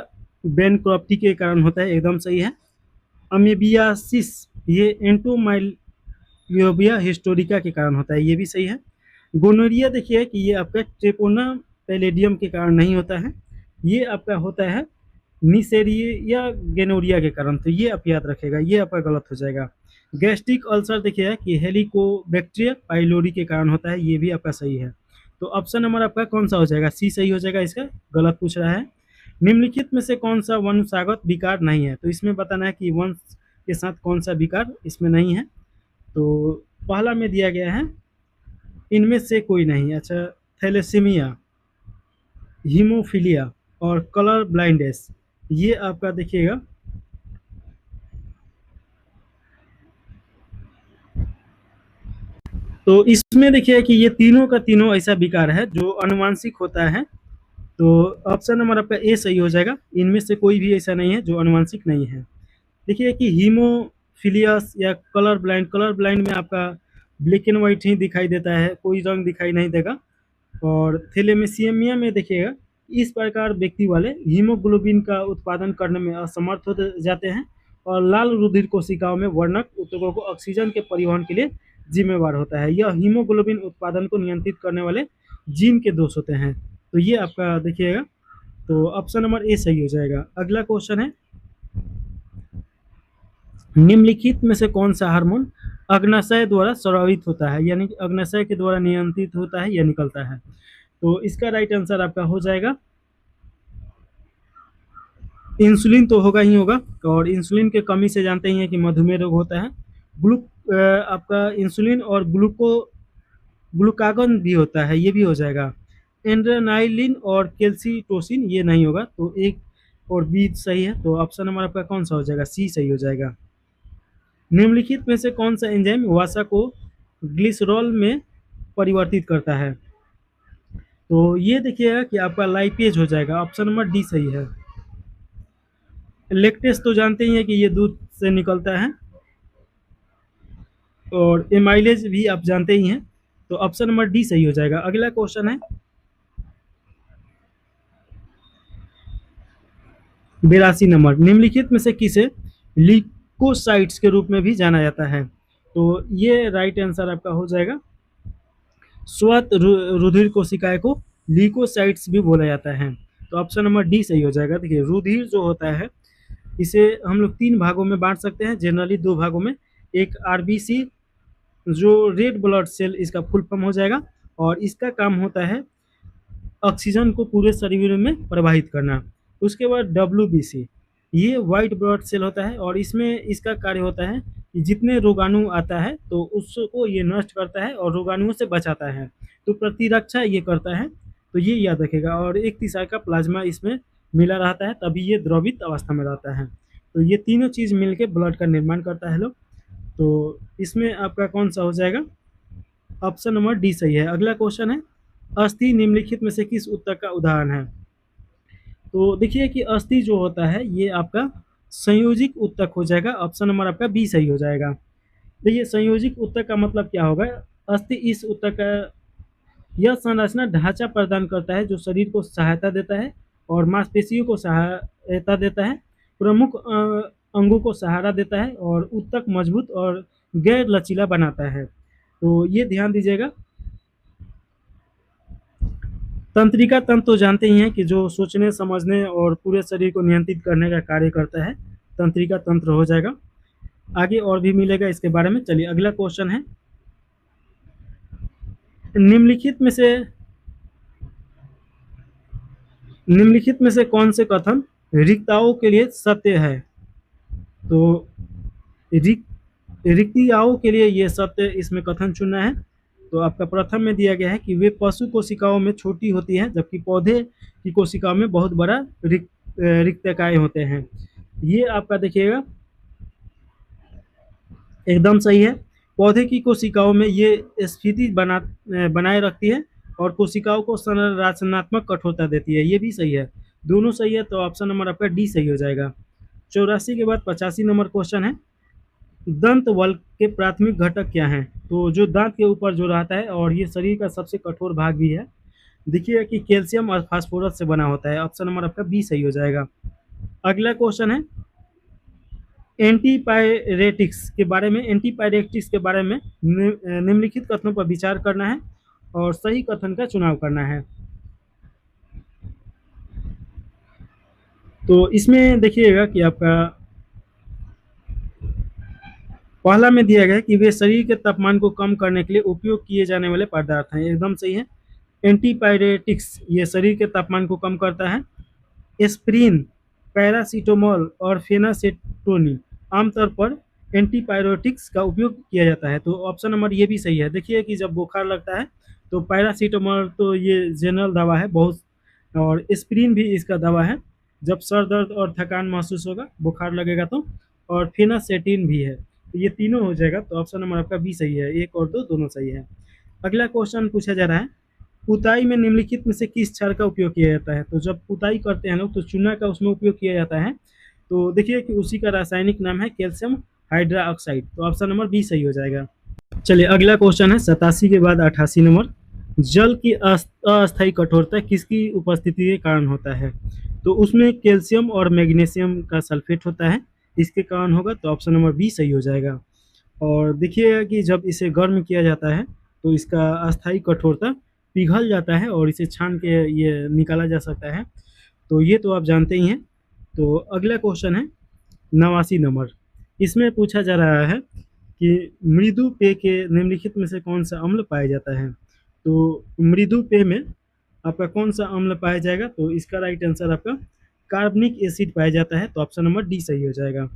बैनक्रॉफ्टी के कारण होता है, एकदम सही है। अमीबियासिस ये एंटोमाइलियोबिया हिस्टोरिका के कारण होता है, ये भी सही है। गोनोरिया देखिए कि ये आपका ट्रेपोना पैलेडियम के कारण नहीं होता है, ये आपका होता है निसेरिया गेनोरिया के कारण, तो ये आप याद रखेगा, ये आपका गलत हो जाएगा। गैस्ट्रिक अल्सर देखिए कि हेलिकोबैक्टीरिया पाइलोरी के कारण होता है, ये भी आपका सही है। तो ऑप्शन नंबर आपका कौन सा हो जाएगा? सी सही हो जाएगा, इसका गलत पूछ रहा है। निम्नलिखित में से कौन सा वंशागत विकार नहीं है? तो इसमें बताना है कि वंश के साथ कौन सा विकार इसमें नहीं है। तो पहला में दिया गया है इनमें से कोई नहीं। अच्छा, थैलेसीमिया, हीमोफीलिया और कलर ब्लाइंडनेस, ये आपका देखिएगा तो इसमें देखिए कि ये तीनों का तीनों ऐसा विकार है जो अनुवांशिक होता है, तो ऑप्शन नंबर आपका ए सही हो जाएगा। इनमें से कोई भी ऐसा नहीं है जो अनुवांशिक नहीं है। देखिए कि हीमोफिलियस या कलर ब्लाइंड में आपका ब्लैक एंड व्हाइट ही दिखाई देता है, कोई रंग दिखाई नहीं देगा। और थैलेसीमिया में देखिएगा इस प्रकार व्यक्ति वाले हीमोग्लोबिन का उत्पादन करने में असमर्थ हो जाते हैं, और लाल रुधिर कोशिकाओं में वर्णक ऊतकों को ऑक्सीजन के परिवहन के लिए जिम्मेवार होता है। यह हीमोग्लोबिन उत्पादन को नियंत्रित करने वाले जीन के दोष होते हैं, तो ये आपका देखिएगा, तो ऑप्शन नंबर ए सही हो जाएगा। अगला क्वेश्चन है निम्नलिखित में से कौन सा हार्मोन अग्नाशय द्वारा स्रावित होता है, यानी कि अग्नाशय के द्वारा नियंत्रित होता है या निकलता है? तो इसका राइट आंसर आपका हो जाएगा इंसुलिन, तो होगा ही होगा, और इंसुलिन के कमी से जानते ही हैं कि मधुमेह रोग होता है। आपका इंसुलिन और ग्लूकागन भी होता है, ये भी हो जाएगा। एड्रेनालिन और कैल्सिटोसिन ये नहीं होगा, तो एक और बी सही है, तो ऑप्शन नंबर आपका कौन सा हो जाएगा? सी सही हो जाएगा। निम्नलिखित में से कौन सा एंजाइम वसा को ग्लिसरॉल में परिवर्तित करता है? तो ये देखिएगा कि आपका लाइपेज हो जाएगा, ऑप्शन नंबर डी सही है। लैक्टेस तो जानते ही हैं कि ये दूध से निकलता है, और एमाइलेज भी आप जानते ही हैं, तो ऑप्शन नंबर डी सही हो जाएगा। अगला क्वेश्चन है 82 नंबर, निम्नलिखित में से किसे ल्यूकोसाइट्स के रूप में भी जाना जाता है? तो ये राइट आंसर आपका हो जाएगा, श्वेत रुधिर कोशिकाएं को ल्यूकोसाइट्स भी बोला जाता है। तो ऑप्शन नंबर डी सही हो जाएगा। देखिए रुधिर जो होता है इसे हम लोग 3 भागों में बांट सकते हैं, जनरली 2 भागों में। एक आरबीसी जो रेड ब्लड सेल इसका फुल फॉर्म हो जाएगा, और इसका काम होता है ऑक्सीजन को पूरे शरीर में प्रवाहित करना। उसके बाद डब्ल्यूबीसी, ये वाइट ब्लड सेल होता है, और इसमें इसका कार्य होता है कि जितने रोगाणु आता है तो उसको ये नष्ट करता है और रोगाणुओं से बचाता है, तो प्रतिरक्षा ये करता है। तो ये याद रखेगा। और 1/3 का प्लाज्मा इसमें मिला रहता है, तभी ये द्रवित अवस्था में रहता है। तो ये तीनों चीज़ मिलके ब्लड का निर्माण करता है लोग। तो इसमें आपका कौन सा हो जाएगा? ऑप्शन नंबर डी सही है। अगला क्वेश्चन है अस्थि निम्नलिखित में से किस उत्तक का उदाहरण है? तो देखिए कि अस्थि जो होता है ये आपका संयोजिक उत्तक हो जाएगा। ऑप्शन नंबर आपका बी सही हो जाएगा। देखिए संयोजिक उत्तक का मतलब क्या होगा? अस्थि इस उत्तक का यह संरचना ढांचा प्रदान करता है जो शरीर को सहायता देता है और मांसपेशियों को सहायता देता है, प्रमुख अंगों को सहारा देता है और उत्तक मजबूत और गैर लचीला बनाता है। तो ये ध्यान दीजिएगा। तंत्रिका तंत्र तो जानते ही हैं कि जो सोचने समझने और पूरे शरीर को नियंत्रित करने का कार्य करता है, तंत्रिका तंत्र हो जाएगा। आगे और भी मिलेगा इसके बारे में। चलिए अगला क्वेश्चन है निम्नलिखित में से कौन से कथन रिक्ताओं के लिए सत्य है? तो रिक्तियाओं के लिए ये सत्य इसमें कथन चुनना है। तो आपका प्रथम में दिया गया है कि वे पशु कोशिकाओं में छोटी होती हैं, जबकि पौधे की कोशिकाओं में बहुत बड़ा रिक्तकाय होते हैं। ये आपका देखिएगा एकदम सही है। पौधे की कोशिकाओं में ये स्थिति बनाए रखती है और कोशिकाओं को संरचनात्मक कठोरता देती है। ये भी सही है, दोनों सही है। तो ऑप्शन नंबर आपका डी सही हो जाएगा। 84 के बाद 85 नंबर क्वेश्चन है दंत वल्क के प्राथमिक घटक क्या हैं? तो जो दांत के ऊपर जो रहता है और ये शरीर का सबसे कठोर भाग भी है, देखिए कि कैल्शियम और फास्फोरस से बना होता है। ऑप्शन नंबर आपका बी सही हो जाएगा। अगला क्वेश्चन है एंटीपायरेटिक्स के बारे में। एंटीपायरेटिक्स के बारे में निम्नलिखित कथनों पर विचार करना है और सही कथन का चुनाव करना है। तो इसमें देखिएगा कि आपका पहला में दिया गया है कि वे शरीर के तापमान को कम करने के लिए उपयोग किए जाने वाले पदार्थ हैं। एकदम सही है। एंटीपायरेटिक्स ये शरीर के तापमान को कम करता है। एस्प्रिन, पैरासीटामोल और फेनासेटोनी आमतौर पर एंटीपायरेटिक्स का उपयोग किया जाता है। तो ऑप्शन नंबर ये भी सही है। देखिए कि जब बुखार लगता है तो पैरासीटामोल तो ये जनरल दवा है बहुत, और एस्प्रिन भी इसका दवा है जब सर दर्द और थकान महसूस होगा, बुखार लगेगा तो, और फेनासेटिन भी है। तो ये तीनों हो जाएगा। तो ऑप्शन नंबर आपका बी सही है। 1 और 2 दोनों सही है। अगला क्वेश्चन पूछा जा रहा है पुताई में निम्नलिखित में से किस क्षार का उपयोग किया जाता है? तो जब पुताई करते हैं लोग तो चूना का उसमें उपयोग किया जाता है। तो देखिए कि उसी का रासायनिक नाम है कैल्शियम हाइड्रोक्साइड। तो ऑप्शन नंबर बी सही हो जाएगा। चलिए अगला क्वेश्चन है 87 के बाद 88 नंबर जल की अस्थायी कठोरता किसकी उपस्थिति के कारण होता है? तो उसमें कैल्शियम और मैग्नीशियम का सल्फेट होता है, इसके कारण होगा। तो ऑप्शन नंबर बी सही हो जाएगा। और देखिएगा कि जब इसे गर्म किया जाता है तो इसका अस्थायी कठोरता पिघल जाता है और इसे छान के ये निकाला जा सकता है। तो ये तो आप जानते ही हैं। तो अगला क्वेश्चन है 89 नंबर। इसमें पूछा जा रहा है कि मृदु पेय के निम्नलिखित में से कौन सा अम्ल पाया जाता है? तो मृदु पेय में आपका कौन सा अम्ल पाया जाएगा? तो इसका राइट आंसर आपका कार्बनिक एसिड पाया जाता है। तो ऑप्शन नंबर डी सही हो जाएगा।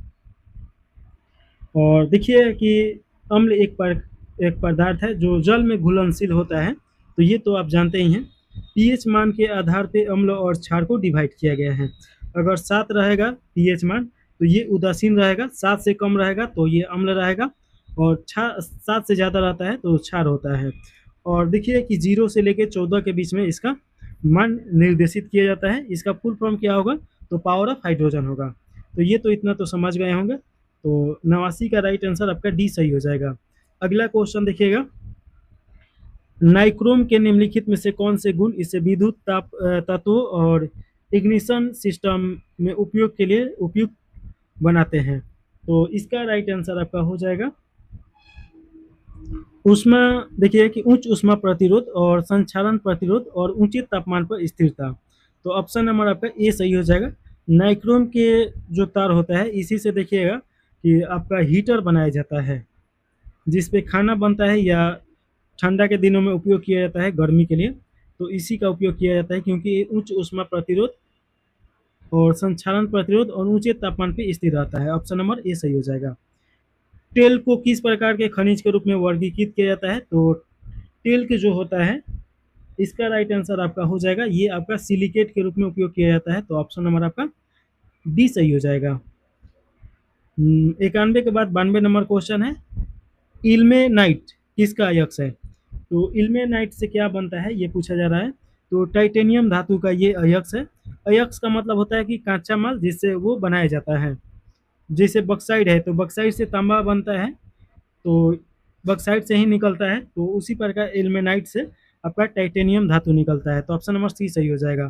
और देखिए कि अम्ल एक पदार्थ है जो जल में घुलनशील होता है। तो ये तो आप जानते ही हैं। पीएच मान के आधार पे अम्ल और क्षार को डिवाइड किया गया है। अगर 7 रहेगा पीएच मान तो ये उदासीन रहेगा, 7 से कम रहेगा तो ये अम्ल रहेगा, और 7 से ज़्यादा रहता है तो क्षार होता है। और देखिए कि 0 से लेकर 14 के बीच में इसका मान निर्देशित किया जाता है। इसका फुल फॉर्म क्या होगा? तो पावर ऑफ हाइड्रोजन होगा। तो ये तो इतना तो समझ गए होंगे। तो 89 का राइट आंसर आपका डी सही हो जाएगा। अगला क्वेश्चन देखिएगा नाइक्रोम के निम्नलिखित में से कौन से गुण इसे विद्युत ताप तत्वों और इग्निशन सिस्टम में उपयोग के लिए उपयुक्त बनाते हैं? तो इसका राइट आंसर आपका हो जाएगा ऊष्मा। देखिए कि उच्च ऊष्मा प्रतिरोध और संक्षारण प्रतिरोध और ऊंचे तापमान पर स्थिरता। तो ऑप्शन नंबर आपका ए सही हो जाएगा। नाइक्रोम के जो तार होता है इसी से देखिएगा कि आपका हीटर बनाया जाता है जिस पे खाना बनता है या ठंडा के दिनों में उपयोग किया जाता है गर्मी के लिए। तो इसी का उपयोग किया जाता है क्योंकि ये उच्च ऊष्मा प्रतिरोध और संक्षारण प्रतिरोध और ऊंचे तापमान पे स्थिर रहता है। ऑप्शन नंबर ए सही हो जाएगा। तेल को किस प्रकार के खनिज के रूप में वर्गीकृत किया जाता है? तो तेल के जो होता है इसका राइट आंसर आपका हो जाएगा ये आपका सिलिकेट के रूप में उपयोग किया जाता है। तो ऑप्शन नंबर आपका डी सही हो जाएगा। 91 के बाद 92 नंबर क्वेश्चन है, इल्मेनाइट किसका अयस्क है? तो इल्मेनाइट से क्या बनता है ये पूछा जा रहा है। तो टाइटेनियम धातु का ये अयस्क है। अयस्क का मतलब होता है कि कच्चा माल जिससे वो बनाया जाता है। जैसे बक्साइड है तो बक्साइड से तांबा बनता है, तो बक्साइड से ही निकलता है। तो उसी प्रकार इल्मेनाइट से आपका टाइटेनियम धातु निकलता है। तो ऑप्शन नंबर सी सही हो जाएगा।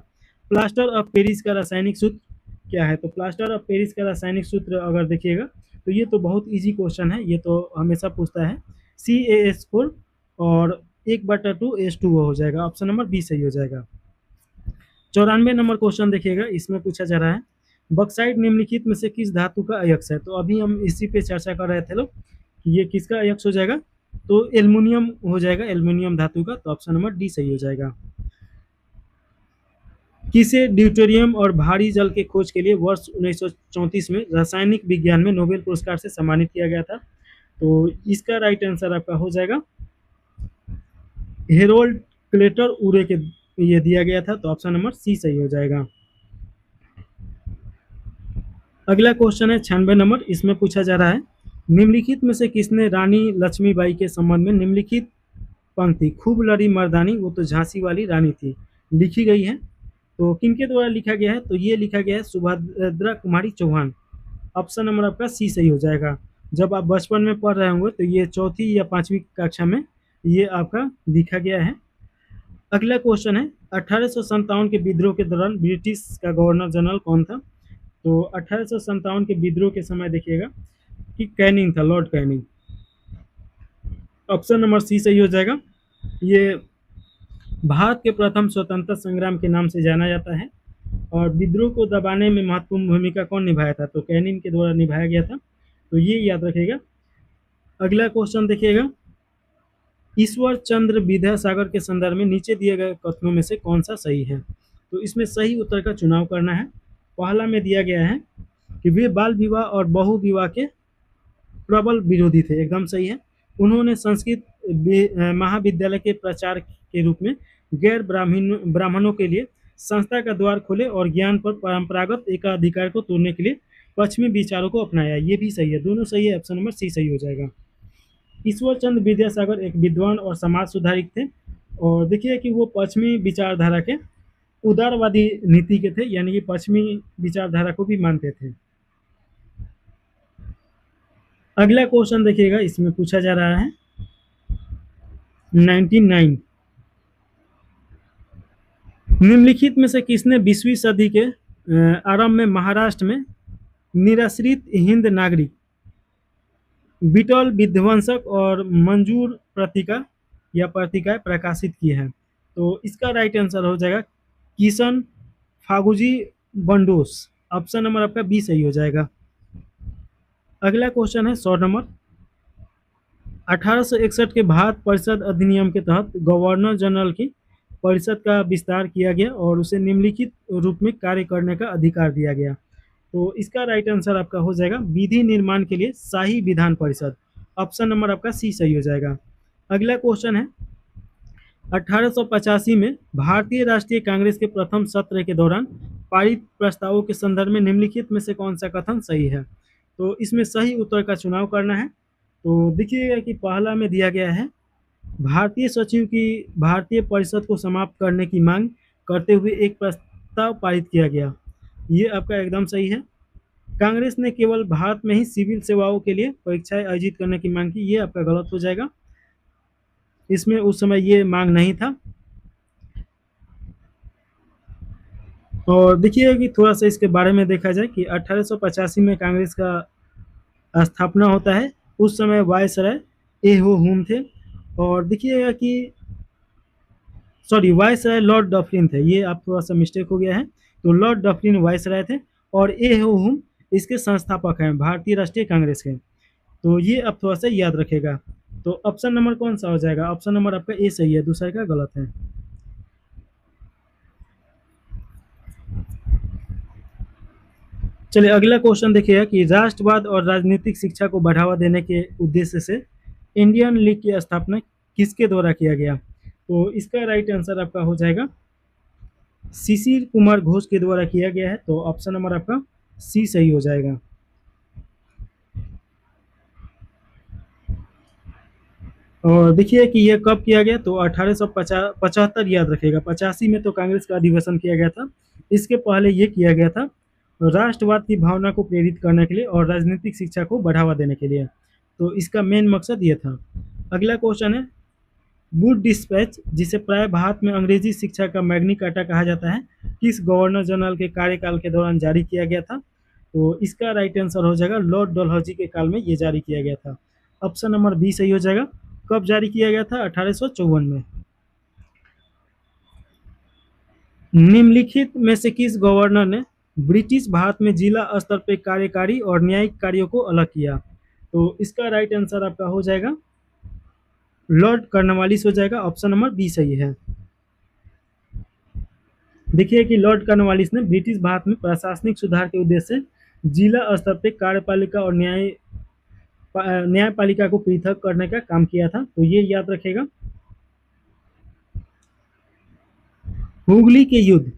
प्लास्टर ऑफ पेरिस का रासायनिक सूत्र क्या है? तो प्लास्टर ऑफ पेरिस का रासायनिक सूत्र अगर देखिएगा तो ये तो बहुत इजी क्वेश्चन है, ये तो हमेशा पूछता है। CaS4 और 1/2 H2O हो जाएगा। ऑप्शन नंबर बी सही हो जाएगा। 94 नंबर क्वेश्चन देखिएगा, इसमें पूछा जा रहा है बक्साइड निम्नलिखित में से किस धातु का अयस्क है? तो अभी हम इसी पे चर्चा कर रहे थे लोग कि ये किसका अयस्क हो जाएगा। तो एल्युमिनियम हो जाएगा, एल्युमिनियम धातु का। तो ऑप्शन नंबर डी सही हो जाएगा। किसे ड्यूटेरियम और भारी जल के खोज के लिए वर्ष 1934 में रासायनिक विज्ञान में नोबेल पुरस्कार से सम्मानित किया गया था? तो इसका राइट आंसर आपका हो जाएगा हेरोल्ड क्लेटर उरे के ये दिया गया था। तो ऑप्शन नंबर सी सही हो जाएगा। अगला क्वेश्चन है 96 नंबर, इसमें पूछा जा रहा है निम्नलिखित में से किसने रानी लक्ष्मीबाई के संबंध में निम्नलिखित पंक्ति खूब लड़ी मर्दानी वो तो झांसी वाली रानी थी लिखी गई है? तो किनके द्वारा लिखा गया है? तो ये लिखा गया है सुभद्रा कुमारी चौहान। ऑप्शन नंबर आपका सी सही हो जाएगा। जब आप बचपन में पढ़ रहे होंगे तो ये चौथी या 5वीं कक्षा में ये आपका लिखा गया है। अगला क्वेश्चन है 1857 के विद्रोह के दौरान ब्रिटिश का गवर्नर जनरल कौन था? तो 1857 के विद्रोह के समय देखिएगा कि कैनिंग था, Lord Canning. Option number C सही हो जाएगा। ये भारत के प्रथम स्वतंत्रता संग्राम के नाम से जाना जाता है और विद्रोह को दबाने में महत्वपूर्ण भूमिका कौन निभाया था? तो कैनिंग के द्वारा निभाया गया था। तो ये याद रखिएगा। अगला क्वेश्चन देखिएगा, ईश्वर चंद्र विद्यासागर के संदर्भ में नीचे दिए गए कथनों में से कौन सा सही है? तो इसमें सही उत्तर का चुनाव करना है। पहला में दिया गया है कि वे बाल विवाह और बहु विवाह के प्रबल विरोधी थे, एकदम सही है। उन्होंने संस्कृत महाविद्यालय के प्रचार के रूप में गैर ब्राह्मणों के लिए संस्था का द्वार खोले और ज्ञान पर परंपरागत एकाधिकार को तोड़ने के लिए पश्चिमी विचारों को अपनाया। ये भी सही है, दोनों सही है। ऑप्शन नंबर सी सही हो जाएगा। ईश्वर चंद्र विद्यासागर एक विद्वान और समाज सुधारक थे और देखिए कि वो पश्चिमी विचारधारा के उदारवादी नीति के थे, यानी कि पश्चिमी विचारधारा को भी मानते थे। अगला क्वेश्चन देखिएगा, इसमें पूछा जा रहा है 99 निम्नलिखित में से किसने 20वीं सदी के आरंभ में महाराष्ट्र में निराश्रित हिंद नागरिक विटल विध्वंसक और मंजूर पत्रिका या पत्रिकाएं प्रकाशित की है? तो इसका राइट आंसर हो जाएगा किशन फागुजी बंडोस। ऑप्शन नंबर आपका बी सही हो जाएगा। अगला क्वेश्चन है 100 नंबर, 1861 के भारत परिषद अधिनियम के तहत गवर्नर जनरल की परिषद का विस्तार किया गया और उसे निम्नलिखित रूप में कार्य करने का अधिकार दिया गया। तो इसका राइट आंसर आपका हो जाएगा विधि निर्माण के लिए शाही विधान परिषद। ऑप्शन नंबर आपका सी सही हो जाएगा। अगला क्वेश्चन है 1885 में भारतीय राष्ट्रीय कांग्रेस के प्रथम सत्र के दौरान पारित प्रस्तावों के संदर्भ में निम्नलिखित में से कौन सा कथन सही है? तो इसमें सही उत्तर का चुनाव करना है। तो देखिएगा कि पहला में दिया गया है भारतीय सचिव की भारतीय परिषद को समाप्त करने की मांग करते हुए एक प्रस्ताव पारित किया गया। ये आपका एकदम सही है। कांग्रेस ने केवल भारत में ही सिविल सेवाओं के लिए परीक्षाएं आयोजित करने की मांग की, ये आपका गलत हो जाएगा। इसमें उस समय ये मांग नहीं था। और देखिए कि थोड़ा-सा इसके बारे में देखा जाए कि 1885 में कांग्रेस का स्थापना होता है। उस समय वायसराय एहो हुम थे। और देखिएगा कि सॉरी, वायसराय लॉर्ड डफरिन थे, ये आप थोड़ा-सा मिस्टेक हो गया है। तो लॉर्ड डफरिन वायसराय थे और एहो हुम इसके संस्थापक हैं, भारतीय राष्ट्रीय कांग्रेस के। तो ये आप थोड़ा-सा याद रखिएगा। तो ऑप्शन नंबर कौन-सा हो जाएगा? ऑप्शन नंबर आपका ए सही है, दूसरा का गलत है। चलिए अगला क्वेश्चन देखिएगा कि राष्ट्रवाद और राजनीतिक शिक्षा को बढ़ावा देने के उद्देश्य से इंडियन लीग की स्थापना किसके द्वारा किया गया? तो इसका राइट आंसर आपका हो जाएगा शिशिर कुमार घोष के द्वारा किया गया है। तो ऑप्शन नंबर आपका सी सही हो जाएगा। और देखिए कि ये कब किया गया, तो 1875 याद रखिएगा। 85 में तो कांग्रेस का अधिवेशन किया गया था। इसके पहले ये किया गया था राष्ट्रवाद की भावना को प्रेरित करने के लिए और राजनीतिक शिक्षा को बढ़ावा देने के लिए। तो इसका मेन मकसद ये था। अगला क्वेश्चन है गुड डिस्पैच, जिसे प्राय भारत में अंग्रेजी शिक्षा का मैग्नी कार्टा कहा जाता है, किस गवर्नर जनरल के कार्यकाल के दौरान जारी किया गया था? तो इसका राइट आंसर हो जाएगा लॉर्ड डलहौजी के काल में ये जारी किया गया था। ऑप्शन नंबर बी सही हो जाएगा। कब जारी किया गया था? 1854 में। निम्नलिखित में से किस गवर्नर ने ब्रिटिश भारत में जिला स्तर पर कार्यकारी और न्यायिक कार्यों को अलग किया? तो इसका राइट आंसर आपका हो जाएगा लॉर्ड कर्नवालिस हो जाएगा। ऑप्शन नंबर बी सही है। देखिए कि लॉर्ड कर्नवालिस ने ब्रिटिश भारत में प्रशासनिक सुधार के उद्देश्य से जिला स्तर पर कार्यपालिका और न्यायपालिका को पृथक करने का काम किया था। तो ये याद रखेगा। हुगली के युद्ध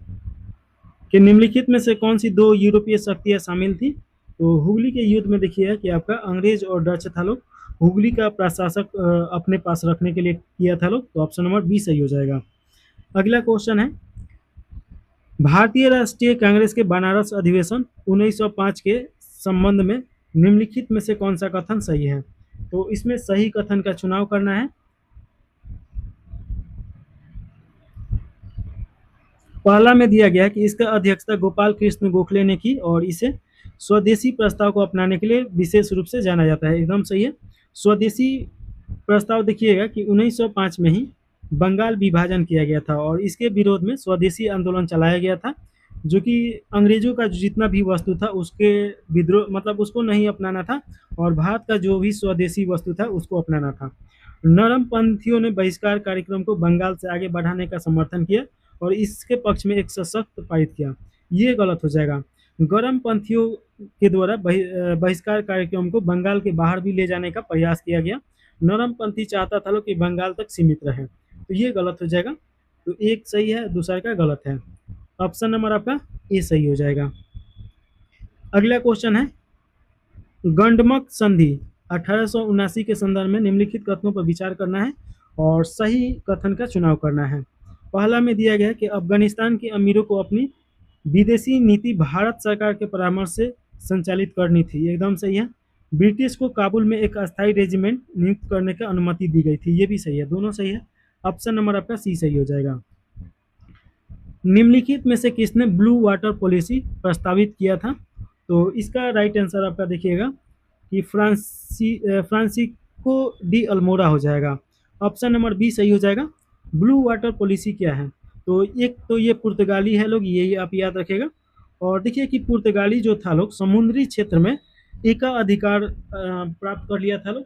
कि निम्नलिखित में से कौन सी दो यूरोपीय शक्तियां शामिल थी? तो हुगली के युद्ध में देखिए कि आपका अंग्रेज और डच था लोग हुगली का प्रशासक अपने पास रखने के लिए किया था लोग। तो ऑप्शन नंबर बी सही हो जाएगा। अगला क्वेश्चन है भारतीय राष्ट्रीय कांग्रेस के बनारस अधिवेशन 1905 के संबंध में निम्नलिखित में से कौन सा कथन सही है? तो इसमें सही कथन का चुनाव करना है। पहला में दिया गया है कि इसका अध्यक्षता गोपाल कृष्ण गोखले ने की और इसे स्वदेशी प्रस्ताव को अपनाने के लिए विशेष रूप से जाना जाता है। एकदम सही है। स्वदेशी प्रस्ताव देखिएगा कि 1905 में ही बंगाल विभाजन किया गया था और इसके विरोध में स्वदेशी आंदोलन चलाया गया था, जो कि अंग्रेजों का जितना भी वस्तु था उसके विद्रोह मतलब उसको नहीं अपनाना था और भारत का जो भी स्वदेशी वस्तु था उसको अपनाना था। नरमपंथियों ने बहिष्कार कार्यक्रम को बंगाल से आगे बढ़ाने का समर्थन किया और इसके पक्ष में एक सशक्त पारित किया। ये गलत हो जाएगा। गरमपंथियों के द्वारा बहिष्कार कार्यक्रम को बंगाल के बाहर भी ले जाने का प्रयास किया गया। नरमपंथी चाहता था लोग कि बंगाल तक सीमित रहे। तो ये गलत हो जाएगा। तो एक सही है, दूसरा का गलत है। ऑप्शन नंबर आपका ए सही हो जाएगा। अगला क्वेश्चन है गंडमक संधि 1879 के संदर्भ में निम्नलिखित कथनों पर विचार करना है और सही कथन का चुनाव करना है। पहला में दिया गया है कि अफगानिस्तान के अमीरों को अपनी विदेशी नीति भारत सरकार के परामर्श से संचालित करनी थी। एकदम सही है। ब्रिटिश को काबुल में एक अस्थायी रेजिमेंट नियुक्त करने की अनुमति दी गई थी। ये भी सही है, दोनों सही है। ऑप्शन नंबर आपका सी सही हो जाएगा। निम्नलिखित में से किसने ब्लू वाटर पॉलिसी प्रस्तावित किया था? तो इसका राइट आंसर आपका देखिएगा कि फ्रांसिस्को डी अल्मोड़ा हो जाएगा। ऑप्शन नंबर बी सही हो जाएगा। ब्लू वाटर पॉलिसी क्या है? तो एक तो ये पुर्तगाली है लोग, ये आप याद रखेगा। और देखिए कि पुर्तगाली जो था लोग समुद्री क्षेत्र में एकाधिकार प्राप्त कर लिया था लोग,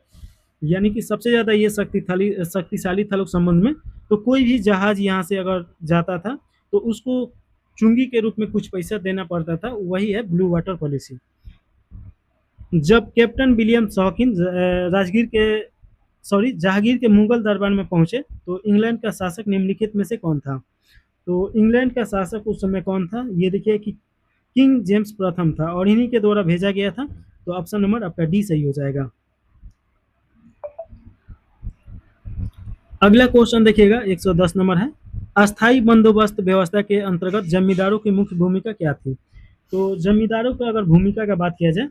यानी कि सबसे ज़्यादा ये शक्तिशाली था लोग समुद्र में। तो कोई भी जहाज यहाँ से अगर जाता था तो उसको चुंगी के रूप में कुछ पैसा देना पड़ता था। वही है ब्लू वाटर पॉलिसी। जब कैप्टन विलियम शॉकिन जहांगीर के मुगल दरबार में पहुंचे तो इंग्लैंड का शासक निम्नलिखित में से कौन था? तो इंग्लैंड का शासक उस समय कौन था? ये देखिए कि किंग जेम्स प्रथम था और इन्हीं के द्वारा भेजा गया था। तो ऑप्शन नंबर आपका डी सही हो जाएगा। अगला क्वेश्चन देखिएगा 110 नंबर है अस्थाई बंदोबस्त व्यवस्था के अंतर्गत जमींदारों की मुख्य भूमिका क्या थी? तो जमींदारों का अगर भूमिका का बात किया जाए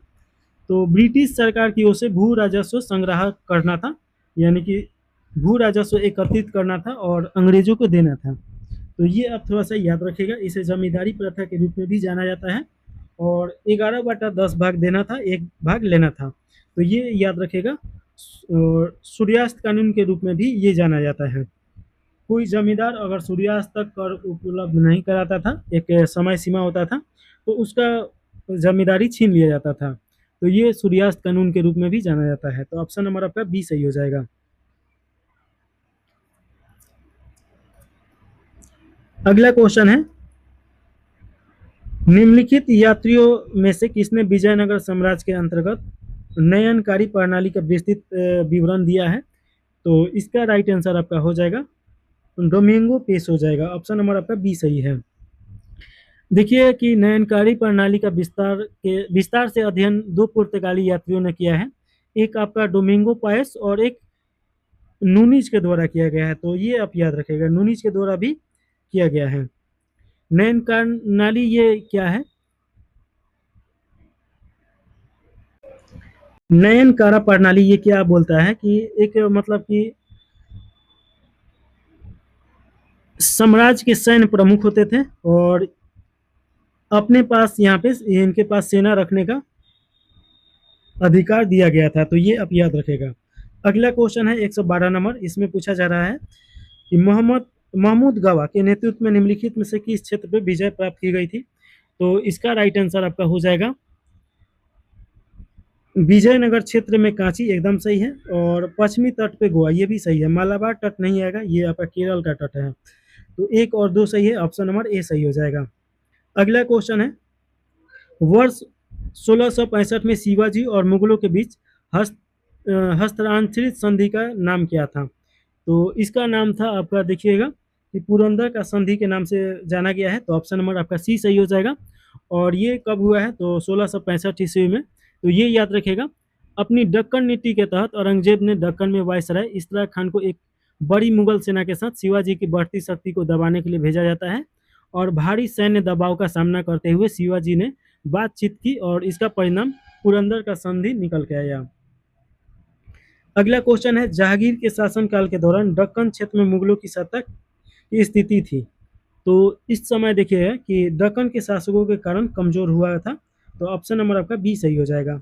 तो ब्रिटिश सरकार की ओर से भू राजस्व संग्रह करना था, यानी कि भू राजस्व एकत्रित करना था और अंग्रेजों को देना था। तो ये आप थोड़ा सा याद रखिएगा। इसे जमींदारी प्रथा के रूप में भी जाना जाता है और 11/10 भाग देना था, 1 भाग लेना था। तो ये याद रखिएगा। और सूर्यास्त कानून के रूप में भी ये जाना जाता है। कोई जमींदार अगर सूर्यास्त तक कर उपलब्ध नहीं कराता था, एक समय सीमा होता था, तो उसका जमींदारी छीन लिया जाता था। तो ये सूर्यास्त कानून के रूप में भी जाना जाता है। तो ऑप्शन नंबर आपका बी सही हो जाएगा। अगला क्वेश्चन है, निम्नलिखित यात्रियों में से किसने विजयनगर साम्राज्य के अंतर्गत नयनकारी प्रणाली का विस्तृत विवरण दिया है? तो इसका राइट आंसर आपका हो जाएगा डोमिंगो पेश हो जाएगा। ऑप्शन नंबर आपका बी सही है। देखिए कि नयनकारी प्रणाली का विस्तार से अध्ययन 2 पुर्तगाली यात्रियों ने किया है। एक आपका डोमिंगो पायस और एक नूनीज के द्वारा किया गया है। तो ये आप याद रखिएगा, नूनीज के द्वारा भी किया गया है। नयनकारी ये क्या है? नयनकारा प्रणाली ये क्या बोलता है कि एक मतलब कि साम्राज्य के सैन्य प्रमुख होते थे और अपने पास यहाँ पे इनके पास सेना रखने का अधिकार दिया गया था। तो ये आप याद रखेगा। अगला क्वेश्चन है 112 नंबर। इसमें पूछा जा रहा है कि महमूद गवा के नेतृत्व में निम्नलिखित में से किस क्षेत्र पे विजय प्राप्त की गई थी? तो इसका राइट आंसर आपका हो जाएगा विजयनगर क्षेत्र में कांची, एकदम सही है। और पश्चिमी तट पे गोवा, ये भी सही है। मालाबार तट नहीं आएगा, ये आपका केरल का तट है। तो 1 और 2 सही है, ऑप्शन नंबर ए सही हो जाएगा। अगला क्वेश्चन है, वर्ष 1665 में शिवाजी और मुगलों के बीच हस्तांतरित संधि का नाम क्या था? तो इसका नाम था आपका, देखिएगा कि पुरंदर का संधि के नाम से जाना गया है। तो ऑप्शन नंबर आपका सी सही हो जाएगा। और ये कब हुआ है? तो 1665 ईस्वी में। तो ये याद रखिएगा। अपनी दक्कन नीति के तहत औरंगजेब ने दक्कन में वायसराय इसरा खान को एक बड़ी मुगल सेना के साथ शिवाजी की बढ़ती शक्ति को दबाने के लिए भेजा जाता है और भारी सैन्य दबाव का सामना करते हुए शिवाजी ने बातचीत की और इसका परिणाम पुरंदर का संधि निकल के आया। अगला क्वेश्चन है, जहांगीर के शासनकाल के दौरान दक्कन क्षेत्र में मुगलों की सत्ता की स्थिति थी। तो इस समय देखिए कि दक्कन के शासकों के कारण कमजोर हुआ था। तो ऑप्शन नंबर आपका बी सही हो जाएगा।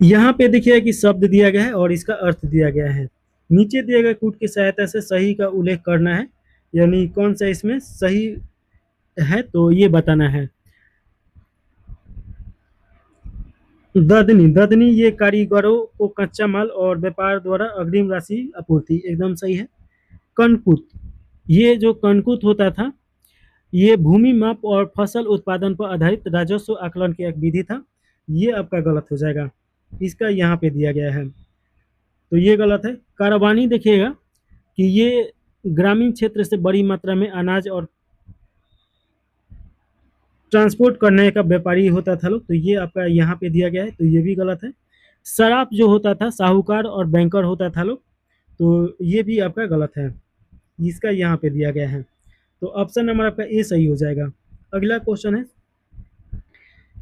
यहाँ पे देखिए कि शब्द दिया गया है और इसका अर्थ दिया गया है। नीचे दिए गए कूट की सहायता से सही का उल्लेख करना है, यानी कौन सा इसमें सही है तो ये बताना है। ददनी, ददनी ये कारीगरों को कच्चा माल और व्यापार द्वारा अग्रिम राशि आपूर्ति, एकदम सही है। कनकुत, ये जो कनकुत होता था ये भूमि माप और फसल उत्पादन पर आधारित राजस्व आकलन की एक विधि था। ये आपका गलत हो जाएगा, इसका यहाँ पे दिया गया है। तो ये गलत है। कारवानी देखिएगा कि ये ग्रामीण क्षेत्र से बड़ी मात्रा में अनाज और ट्रांसपोर्ट करने का व्यापारी होता था लोग। तो ये आपका यहाँ पे दिया गया है, तो ये भी गलत है। सराफ जो होता था साहूकार और बैंकर होता था लोग। तो ये भी आपका गलत है, इसका यहाँ पे दिया गया है। तो ऑप्शन नंबर आपका ए सही हो जाएगा। अगला क्वेश्चन है,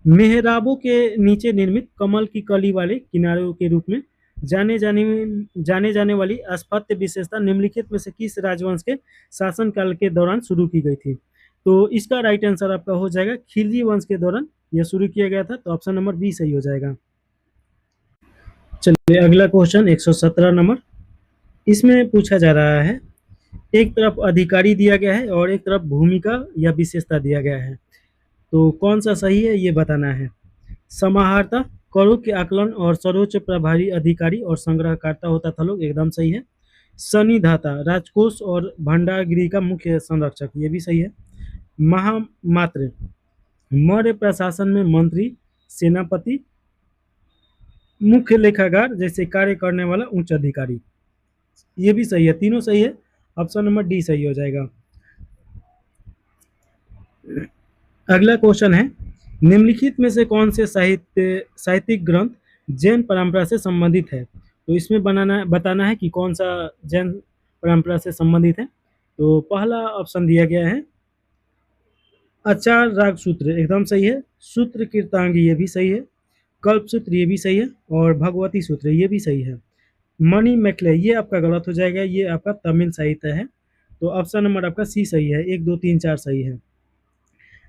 मेहराबों के नीचे निर्मित कमल की कली वाले किनारों के रूप में जाने जाने वाली स्थापत्य विशेषता निम्नलिखित में से किस राजवंश के शासनकाल के दौरान शुरू की गई थी? तो इसका राइट आंसर आपका हो जाएगा खिलजी वंश के दौरान यह शुरू किया गया था। तो ऑप्शन नंबर बी सही हो जाएगा। चलिए अगला क्वेश्चन 117 नंबर। इसमें पूछा जा रहा है, एक तरफ अधिकारी दिया गया है और एक तरफ भूमिका या विशेषता दिया गया है। तो कौन सा सही है ये बताना है। समाहर्ता, करों के आकलन और सर्वोच्च प्रभारी अधिकारी और संग्रहकर्ता होता था लोग, एकदम सही है। सनिधाता, राजकोष और भंडारगृह का मुख्य संरक्षक, ये भी सही है। महामात्र, मौर्य प्रशासन में मंत्री, सेनापति, मुख्य लेखाकार जैसे कार्य करने वाला उच्च अधिकारी, ये भी सही है। तीनों सही है, ऑप्शन नंबर डी सही हो जाएगा। अगला क्वेश्चन है, निम्नलिखित में से कौन से साहित्यिक ग्रंथ जैन परंपरा से संबंधित है? तो इसमें बताना है कि कौन सा जैन परंपरा से संबंधित है। तो पहला ऑप्शन दिया गया है आचार राग सूत्र, एकदम सही है। सूत्र कीर्तांगी, ये भी सही है। कल्पसूत्र ये भी सही है, और भगवती सूत्र ये भी सही है। मणि मैखले ये आपका गलत हो जाएगा, ये आपका तमिल साहित्य है। तो ऑप्शन नंबर आपका सी सही है, 1 2 3 4 सही है।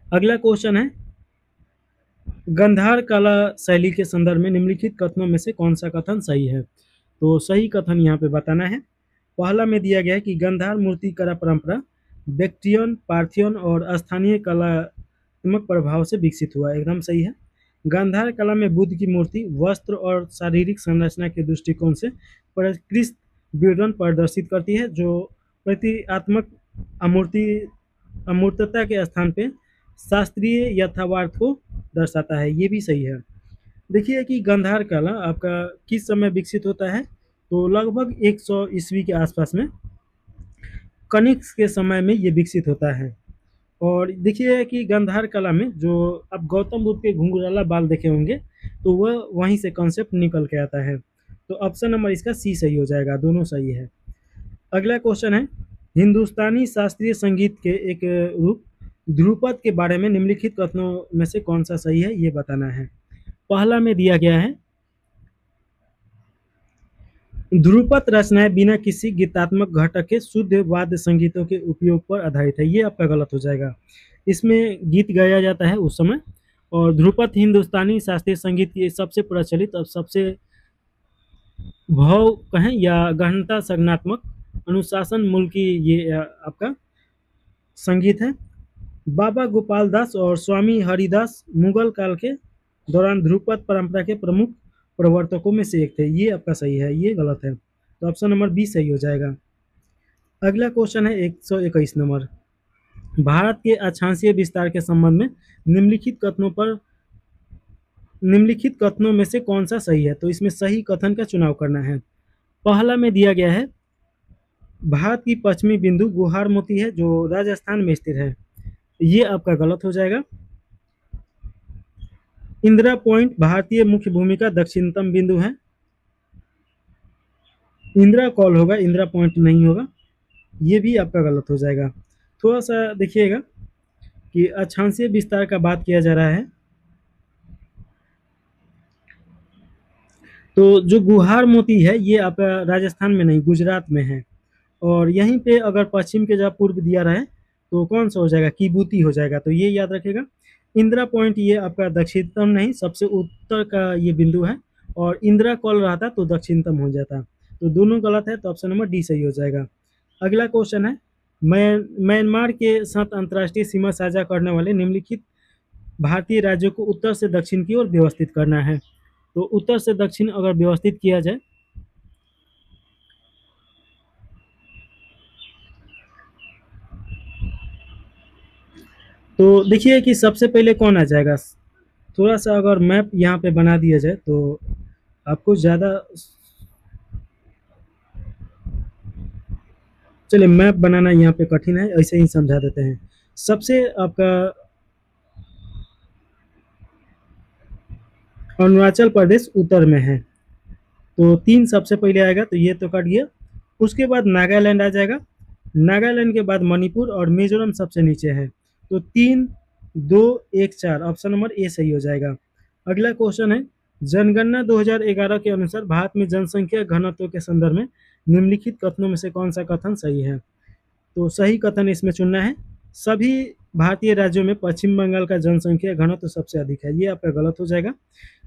अगला क्वेश्चन है, गंधार कला शैली के संदर्भ में निम्नलिखित कथनों में से कौन सा कथन सही है? तो सही कथन यहाँ पे बताना है। पहला में दिया गया है कि गंधार मूर्ति कला परंपरा बैक्ट्रियन, पार्थियन और स्थानीय कलात्मक प्रभाव से विकसित हुआ, एकदम सही है। गांधार कला में बुद्ध की मूर्ति वस्त्र और शारीरिक संरचना के दृष्टिकोण से परिष्कृत विवरण प्रदर्शित करती है, जो प्रतीकात्मक अमूर्ति अमूर्तता के स्थान पे शास्त्रीय यथार्थवाद को दर्शाता है, ये भी सही है। देखिए कि गंधार कला आपका किस समय विकसित होता है? तो लगभग 100 ईस्वी के आसपास में कनिष्क के समय में ये विकसित होता है। और देखिए कि गंधार कला में जो आप गौतम बुद्ध के घुंघराला बाल देखे होंगे, तो वह वहीं से कॉन्सेप्ट निकल के आता है। तो ऑप्शन नंबर इसका सी सही हो जाएगा, दोनों सही है। अगला क्वेश्चन है, हिंदुस्तानी शास्त्रीय संगीत के एक रूप ध्रुपद के बारे में निम्नलिखित कथनों में से कौन सा सही है, ये बताना है। पहला में दिया गया है, ध्रुपद रचनाएं बिना किसी गीतात्मक घटक के शुद्ध वाद्य संगीतों के उपयोग पर आधारित है, ये आपका गलत हो जाएगा। इसमें गीत गाया जाता है उस समय, और ध्रुपद हिंदुस्तानी शास्त्रीय संगीत की सबसे प्रचलित और सबसे भाव कहें या गहनता संज्ञानात्मक अनुशासन मूल की ये आपका संगीत है। बाबा गोपाल दास और स्वामी हरिदास मुगल काल के दौरान ध्रुपद परंपरा के प्रमुख प्रवर्तकों में से एक थे, ये आपका सही है, ये गलत है। तो ऑप्शन नंबर बी सही हो जाएगा। अगला क्वेश्चन है 121 नंबर, भारत के अक्षांशीय विस्तार के संबंध में निम्नलिखित कथनों में से कौन सा सही है? तो इसमें सही कथन का चुनाव करना है। पहला में दिया गया है, भारत की पश्चिमी बिंदु गुहार मोती है जो राजस्थान में स्थित है, ये आपका गलत हो जाएगा। इंदिरा पॉइंट भारतीय मुख्य भूमि का दक्षिणतम बिंदु है, इंदिरा कॉल होगा, इंदिरा पॉइंट नहीं होगा, ये भी आपका गलत हो जाएगा। थोड़ा सा देखिएगा कि अक्षांशीय विस्तार का बात किया जा रहा है, तो जो गुहार मोती है ये आपका राजस्थान में नहीं गुजरात में है, और यहीं पे अगर पश्चिम के जहाँ पूर्व दिया रहे तो कौन सा हो जाएगा? किबूती हो जाएगा, तो ये याद रखेगा। इंदिरा पॉइंट ये आपका दक्षिणतम नहीं सबसे उत्तर का ये बिंदु है, और इंदिरा कॉल रहता तो दक्षिणतम हो जाता, तो दोनों गलत है, तो ऑप्शन नंबर डी सही हो जाएगा। अगला क्वेश्चन है, म्यांमार के साथ अंतर्राष्ट्रीय सीमा साझा करने वाले निम्नलिखित भारतीय राज्यों को उत्तर से दक्षिण की ओर व्यवस्थित करना है। तो उत्तर से दक्षिण अगर व्यवस्थित किया जाए, तो देखिए कि सबसे पहले कौन आ जाएगा। थोड़ा सा अगर मैप यहाँ पे बना दिया जाए तो आपको ज़्यादा, चलिए मैप बनाना यहाँ पे कठिन है, ऐसे ही समझा देते हैं। सबसे आपका अरुणाचल प्रदेश उत्तर में है, तो 3 सबसे पहले आएगा, तो ये तो कट गया। उसके बाद नागालैंड आ जाएगा, नागालैंड के बाद मणिपुर, और मिजोरम सबसे नीचे है। तो 3 2 1 4 ऑप्शन नंबर ए सही हो जाएगा। अगला क्वेश्चन है, जनगणना 2011 के अनुसार भारत में जनसंख्या घनत्व के संदर्भ में निम्नलिखित कथनों में से कौन सा कथन सही है? तो सही कथन इसमें चुनना है, सभी भारतीय राज्यों में पश्चिम बंगाल का जनसंख्या घनत्व सबसे अधिक है, ये आपका गलत हो जाएगा।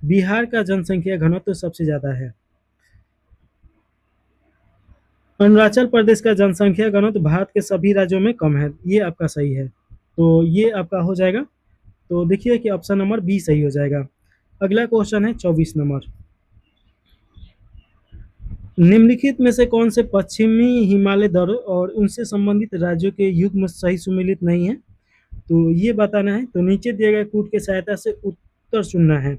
बिहार का जनसंख्या घनत्व सबसे ज़्यादा है। अरुणाचल प्रदेश का जनसंख्या घनत्व भारत के सभी राज्यों में कम है, ये आपका सही है, तो ये आपका हो जाएगा। तो देखिए कि ऑप्शन नंबर बी सही हो जाएगा। अगला क्वेश्चन है 24 नंबर, निम्नलिखित में से कौन से पश्चिमी हिमालय दर्रों और उनसे संबंधित राज्यों के युग्म सही सुमेलित नहीं है? तो ये बताना है, तो नीचे दिए गए कूट की सहायता से उत्तर चुनना है।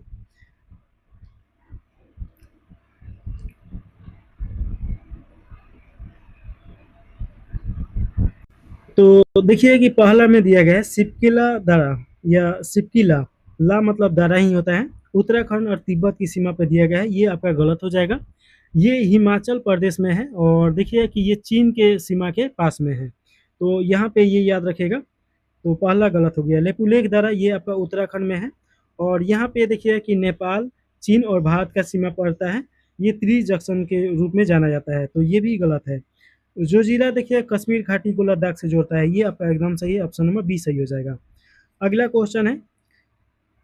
तो देखिए कि पहला में दिया गया है सिपकिला दारा या सिपकिला, ला मतलब दारा ही होता है, उत्तराखंड और तिब्बत की सीमा पर दिया गया है, ये आपका गलत हो जाएगा। ये हिमाचल प्रदेश में है, और देखिए कि ये चीन के सीमा के पास में है, तो यहाँ पे ये याद रखेगा। तो पहला गलत हो गया। लेपुलेख दारा ये आपका उत्तराखंड में है, और यहाँ पे देखिए कि नेपाल, चीन और भारत का सीमा पड़ता है, ये त्रिजंक्शन के रूप में जाना जाता है, तो ये भी गलत है। जो जिला देखिए कश्मीर घाटी को लद्दाख से जोड़ता है, ये आपका एकदम सही है, ऑप्शन नंबर बी सही हो जाएगा। अगला क्वेश्चन है,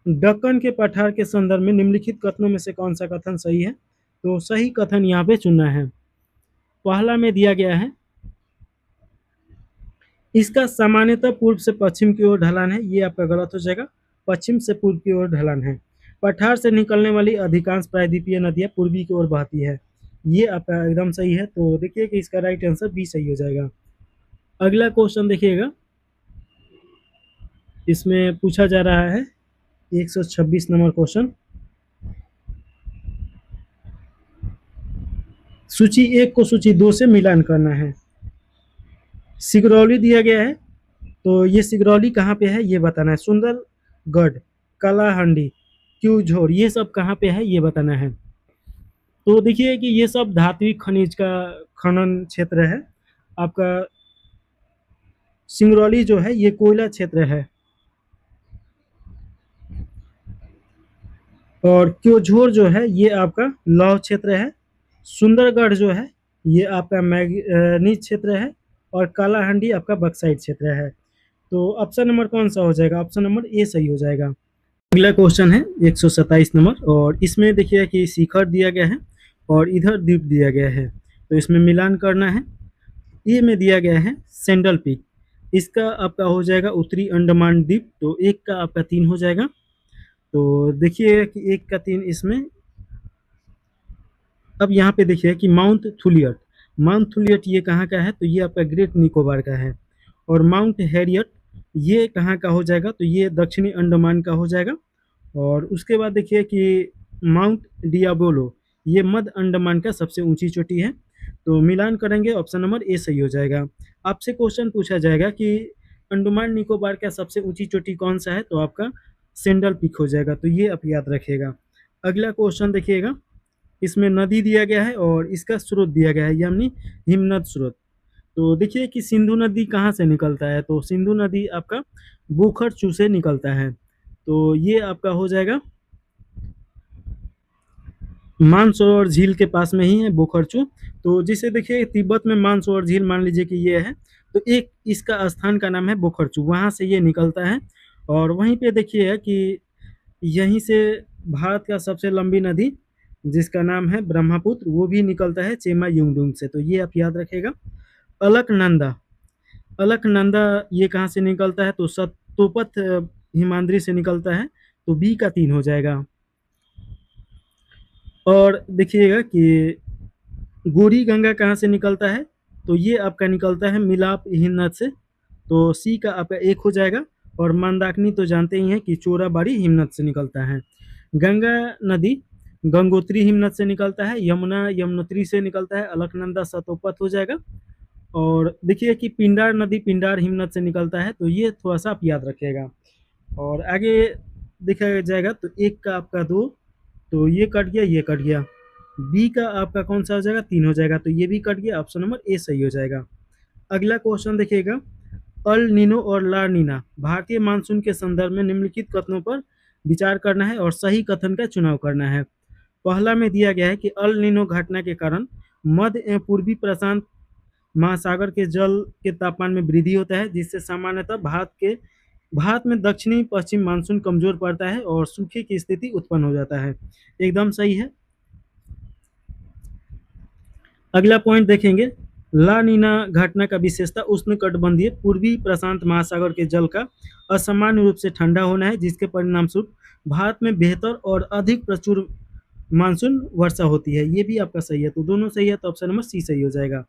दक्कन के पठार के संदर्भ में निम्नलिखित कथनों में से कौन सा कथन सही है? तो सही कथन यहाँ पे चुनना है। पहला में दिया गया है, इसका सामान्यतः पूर्व से पश्चिम की ओर ढलान है, ये आपका गलत हो जाएगा। पश्चिम से पूर्व की ओर ढलान है। पठार से निकलने वाली अधिकांश प्रायद्वीपीय नदियां पूर्वी की ओर बहती है, ये आपका एकदम सही है। तो देखिए कि इसका राइट आंसर बी सही हो जाएगा। अगला क्वेश्चन देखिएगा, इसमें पूछा जा रहा है 126 नंबर क्वेश्चन, सूची 1 को सूची 2 से मिलान करना है। सिगरौली दिया गया है, तो ये सिगरौली कहाँ पे है ये बताना है। सुंदरगढ़, कालाहांडी, क्यूझोर, ये सब कहाँ पे है ये बताना है। तो देखिए कि ये सब धात्विक खनिज का खनन क्षेत्र है। आपका सिंगरौली जो है ये कोयला क्षेत्र है, और क्योझोर जो है ये आपका लौह क्षेत्र है। सुंदरगढ़ जो है ये आपका मैग्नीज क्षेत्र है, और कालाहांडी आपका बक्साइट क्षेत्र है। तो ऑप्शन नंबर कौन सा हो जाएगा? ऑप्शन नंबर ए सही हो जाएगा। अगला क्वेश्चन है 127 नंबर, और इसमें देखिए कि शिखर दिया गया है और इधर द्वीप दिया गया है, तो इसमें मिलान करना है। ए में दिया गया है सेंडल पीक, इसका आपका हो जाएगा उत्तरी अंडमान द्वीप, तो एक का आपका 3 हो जाएगा। तो देखिए कि एक का 3 इसमें। अब यहाँ पे देखिए कि माउंट थुलियट, माउंट थुलियट ये कहाँ का है? तो ये आपका ग्रेट निकोबार का है। और माउंट हैरियट ये कहाँ का हो जाएगा? तो ये दक्षिणी अंडमान का हो जाएगा। और उसके बाद देखिए कि माउंट डियाबोलो ये मध्य अंडमान का सबसे ऊंची चोटी है। तो मिलान करेंगे, ऑप्शन नंबर ए सही हो जाएगा। आपसे क्वेश्चन पूछा जाएगा कि अंडमान निकोबार का सबसे ऊंची चोटी कौन सा है? तो आपका सेंडल पीक हो जाएगा, तो ये आप याद रखिएगा। अगला क्वेश्चन देखिएगा, इसमें नदी दिया गया है और इसका स्रोत दिया गया है, यानी हिमनद स्रोत। तो देखिए कि सिंधु नदी कहाँ से निकलता है? तो सिंधु नदी आपका बोखरचू से निकलता है, तो ये आपका हो जाएगा मानसरोवर झील के पास में ही है बोखरचू। तो जिसे देखिए तिब्बत में मानसरोवर झील मान लीजिए कि ये है, तो एक इसका स्थान का नाम है बोखरचू, वहाँ से ये निकलता है। और वहीं पे देखिए कि यहीं से भारत का सबसे लंबी नदी जिसका नाम है ब्रह्मपुत्र, वो भी निकलता है चेमा युंगडुंग से, तो ये आप याद रखेगा। अलकनंदा, अलकनंदा ये कहाँ से निकलता है? तो सतोपथ हिमाद्री से निकलता है, तो बी का 3 हो जाएगा। और देखिएगा कि गोरी गंगा कहाँ से निकलता है? तो ये आपका निकलता है मिलाप हिमनद से, तो सी का आपका 1 हो जाएगा। और मंदाकिनी तो जानते ही हैं कि चोराबाड़ी हिमनद से निकलता है। गंगा नदी गंगोत्री हिमनद से निकलता है, यमुना यमुनोत्री से निकलता है, अलकनंदा सतोपथ हो जाएगा। और देखिए कि पिंडार नदी पिंडार हिमनद से निकलता है, तो ये थोड़ा सा आप याद रखिएगा। और आगे देखा जाएगा तो 1 का आपका 2, तो ये कट गया, ये कट गया। बी का आपका कौन सा हो जाएगा? 3 हो जाएगा, तो ये भी कट गया, ऑप्शन नंबर ए सही हो जाएगा। अगला क्वेश्चन देखिएगा, अल नीनो और ला नीना भारतीय मानसून के संदर्भ में निम्नलिखित कथनों पर विचार करना है और सही कथन का चुनाव करना है। पहला में दिया गया है कि अल नीनो घटना के कारण मध्य एवं पूर्वी प्रशांत महासागर के जल के तापमान में वृद्धि होता है, जिससे सामान्यतः भारत में दक्षिणी पश्चिम मानसून कमजोर पड़ता है और सूखे की स्थिति उत्पन्न हो जाता है, एकदम सही है। अगला पॉइंट देखेंगे, ला नीना घटना का विशेषता उष्णकटिबंधीय पूर्वी प्रशांत महासागर के जल का असामान्य रूप से ठंडा होना है, जिसके परिणाम स्वरूप भारत में बेहतर और अधिक प्रचुर मानसून वर्षा होती है, ये भी आपका सही है। तो दोनों सही है, तो ऑप्शन नंबर सी सही हो जाएगा।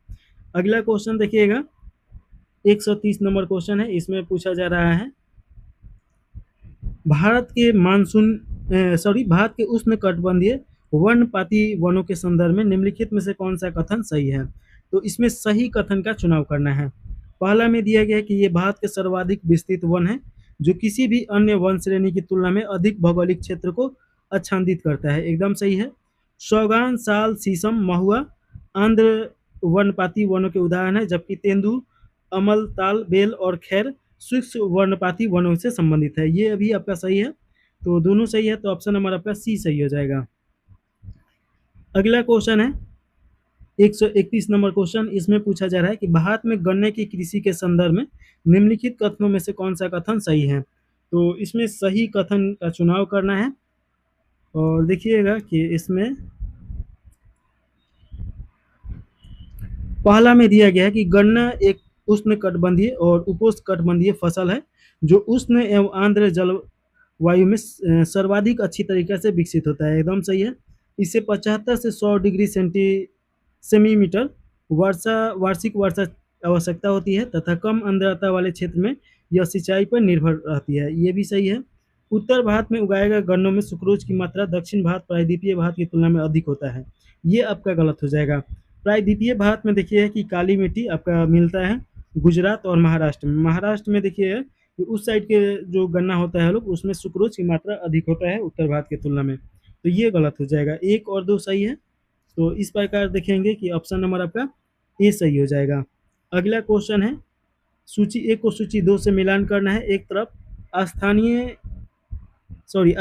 अगला क्वेश्चन देखिएगा, 130 नंबर क्वेश्चन है, इसमें पूछा जा रहा है भारत के उष्णकटिबंधीय वर्णपाती वनों के संदर्भ में निम्नलिखित में से कौन सा कथन सही है? तो इसमें सही कथन का चुनाव करना है। पहला में दिया गया है कि ये भारत के सर्वाधिक विस्तृत वन है, जो किसी भी अन्य वन श्रेणी की तुलना में अधिक भौगोलिक क्षेत्र को आच्छादित करता है, एकदम सही है। सौगान, साल, शीशम, महुआ आंध्र वर्णपाती वनों के उदाहरण है, जबकि तेंदु, अमल, ताल, बेल और खैर शुष्क वर्णपाती वनों से संबंधित है, ये अभी आपका सही है। तो दोनों सही है, तो ऑप्शन नंबर आपका सी सही हो जाएगा। अगला क्वेश्चन है 131 नंबर क्वेश्चन। इसमें पूछा जा रहा है कि भारत में गन्ने की कृषि के संदर्भ में निम्नलिखित कथनों में से कौन सा कथन सही है। तो इसमें सही कथन का चुनाव करना है और देखिएगा कि इसमें पहला में दिया गया है कि गन्ना एक उष्णकटिबंधीय और उपोष्णकटिबंधीय फसल है जो उष्ण एवं आर्द्र जलवायु में सर्वाधिक अच्छी तरीके से विकसित होता है। एकदम सही है। इसे 75 से 100 डिग्री सेमीमीटर वार्षिक वर्षा आवश्यकता होती है तथा कम आर्द्रता वाले क्षेत्र में यह सिंचाई पर निर्भर रहती है। ये भी सही है। उत्तर भारत में उगाए गए गन्नों में सुक्रोज की मात्रा दक्षिण भारत प्रायद्वीपीय भारत की तुलना में अधिक होता है। ये आपका गलत हो जाएगा। प्रायद्वीपीय भारत में देखिए कि काली मिट्टी आपका मिलता है गुजरात और महाराष्ट्र में। महाराष्ट्र में देखिए कि उस साइड के जो गन्ना होता है लोग उसमें सुक्रोज की मात्रा अधिक होता है उत्तर भारत की तुलना में। तो ये गलत हो जाएगा। 1 और 2 सही है। तो इस प्रकार देखेंगे कि ऑप्शन नंबर आपका ए सही हो जाएगा। अगला क्वेश्चन है सूची 1 को सूची 2 से मिलान करना है। एक तरफ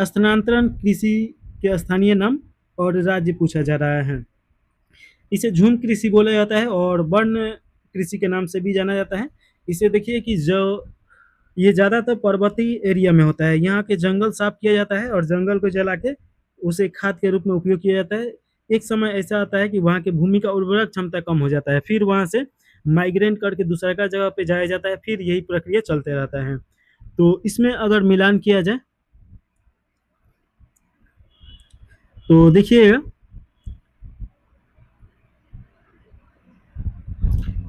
स्थानांतरण कृषि के स्थानीय नाम और राज्य पूछा जा रहा है। इसे झूम कृषि बोला जाता है और वर्ण कृषि के नाम से भी जाना जाता है। इसे देखिए कि जो ये ज़्यादातर पर्वतीय एरिया में होता है। यहाँ के जंगल साफ किया जाता है और जंगल को जला के उसे खाद के रूप में उपयोग किया जाता है। एक समय ऐसा आता है कि वहाँ की भूमि का उर्वरक क्षमता कम हो जाता है, फिर वहाँ से माइग्रेट करके दूसरा का जगह पे जाया जाता है, फिर यही प्रक्रिया चलते रहता है। तो इसमें अगर मिलान किया जाए तो देखिएगा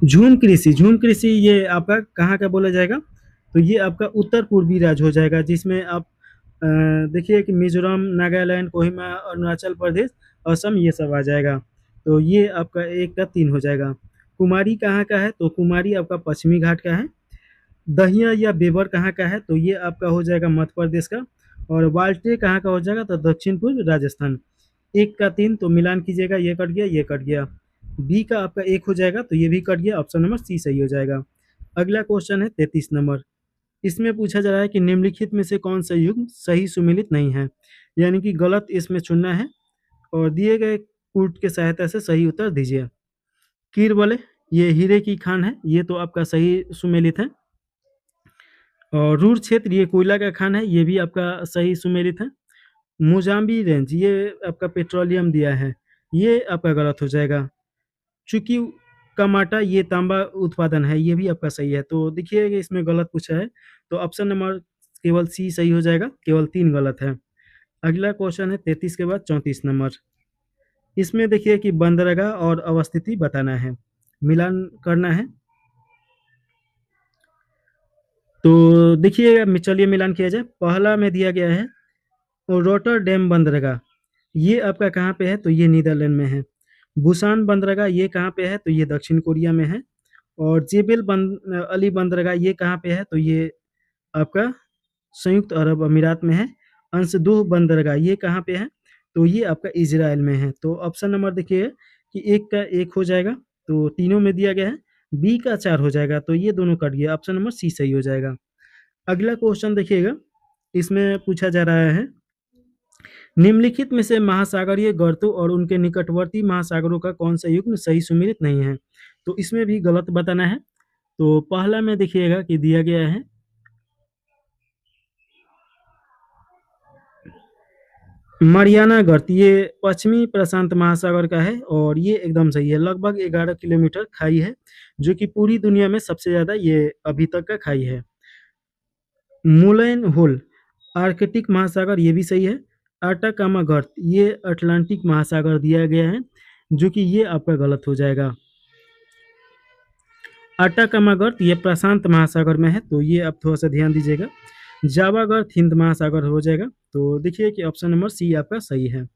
झूम कृषि ये आपका कहाँ का बोला जाएगा। तो ये आपका उत्तर पूर्वी राज्य हो जाएगा जिसमें आप देखिए कि मिजोरम, नागालैंड, कोहिमा, अरुणाचल प्रदेश, असम ये सब आ जाएगा। तो ये आपका 1 का 3 हो जाएगा। कुमारी कहाँ का है। तो कुमारी आपका पश्चिमी घाट का है। दहिया या बेबर कहाँ का है। तो ये आपका हो जाएगा मध्य प्रदेश का। और बाल्टे कहाँ का हो जाएगा। तो दक्षिण पूर्व राजस्थान। 1 का 3 तो मिलान कीजिएगा। ये कट गया, ये कट गया। बी का आपका 1 हो जाएगा तो ये भी कट गया। ऑप्शन नंबर सी सही हो जाएगा। अगला क्वेश्चन है 33 नंबर। इसमें पूछा जा रहा है कि निम्नलिखित में से कौन सा युग्म सही सुमेलित नहीं है, यानी कि गलत इसमें चुनना है और दिए गए कूट के सहायता से सही उत्तर दीजिए। कीर बोले ये हीरे की खान है, ये तो आपका सही सुमेलित है। और रूर क्षेत्र ये कोयला का खान है, ये भी आपका सही सुमेलित है। मोजाम्बी रेंज ये आपका पेट्रोलियम दिया है, ये आपका गलत हो जाएगा। चूंकि कमाटा ये तांबा उत्पादन है, ये भी आपका सही है। तो देखिएगा इसमें गलत पूछा है तो ऑप्शन नंबर केवल सी सही हो जाएगा, केवल 3 गलत है। अगला क्वेश्चन है 33 के बाद 34 नंबर। इसमें देखिए कि बंदरगाह और अवस्थिति बताना है, मिलान करना है। तो देखिए चलिए मिलान किया जाए। पहला में दिया गया है रोटरडैम बंदरगाह, ये आपका कहाँ पे है। तो ये नीदरलैंड में है। बुसान बंदरगाह ये कहाँ पे है। तो ये दक्षिण कोरिया में है। और अली बंदरगाह ये कहाँ पे है। तो ये आपका संयुक्त अरब अमीरात में है। अंशदोह बंदरगाह ये कहाँ पे है। तो ये आपका इजराइल में है। तो ऑप्शन नंबर देखिए कि 1 का 1 हो जाएगा, तो तीनों में दिया गया है। बी का 4 हो जाएगा, तो ये दोनों कट गया। ऑप्शन नंबर सी सही हो जाएगा। अगला क्वेश्चन देखिएगा, इसमें पूछा जा रहा है निम्नलिखित में से महासागरीय गर्तों और उनके निकटवर्ती महासागरों का कौन सा युग्म सही सुमेलित नहीं है। तो इसमें भी गलत बताना है। तो पहला में देखिएगा कि दिया गया है मरियाना गर्त, ये पश्चिमी प्रशांत महासागर का है और ये एकदम सही है। लगभग 11 किलोमीटर खाई है जो कि पूरी दुनिया में सबसे ज़्यादा ये अभी तक का खाई है। मुलैन होल आर्कटिक महासागर, ये भी सही है। आटाकामा गर्त ये अटलांटिक महासागर दिया गया है जो कि ये आपका गलत हो जाएगा। आटाकामा गर्त ये प्रशांत महासागर में है, तो ये आप थोड़ा सा ध्यान दीजिएगा। जावा गर्त हिंद महासागर हो जाएगा। तो देखिए कि ऑप्शन नंबर सी आपका सही है।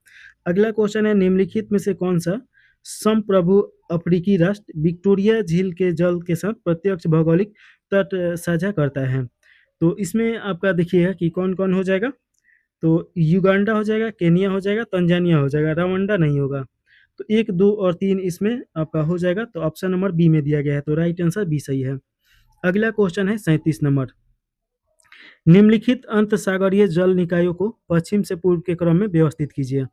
अगला क्वेश्चन है निम्नलिखित में से कौन सा संप्रभु अफ्रीकी राष्ट्र विक्टोरिया झील के जल के साथ प्रत्यक्ष भौगोलिक तट साझा करता है। तो इसमें आपका देखिएगा कि कौन कौन हो जाएगा। तो युगांडा हो जाएगा, केनिया हो जाएगा, तंजानिया हो जाएगा, रवांडा नहीं होगा। तो 1, 2 और 3 इसमें आपका हो जाएगा। तो ऑप्शन नंबर बी में दिया गया है, तो राइट आंसर बी सही है। अगला क्वेश्चन है 37 नंबर। निम्नलिखित अंत सागरीय जल निकायों को पश्चिम से पूर्व के क्रम में व्यवस्थित कीजिए।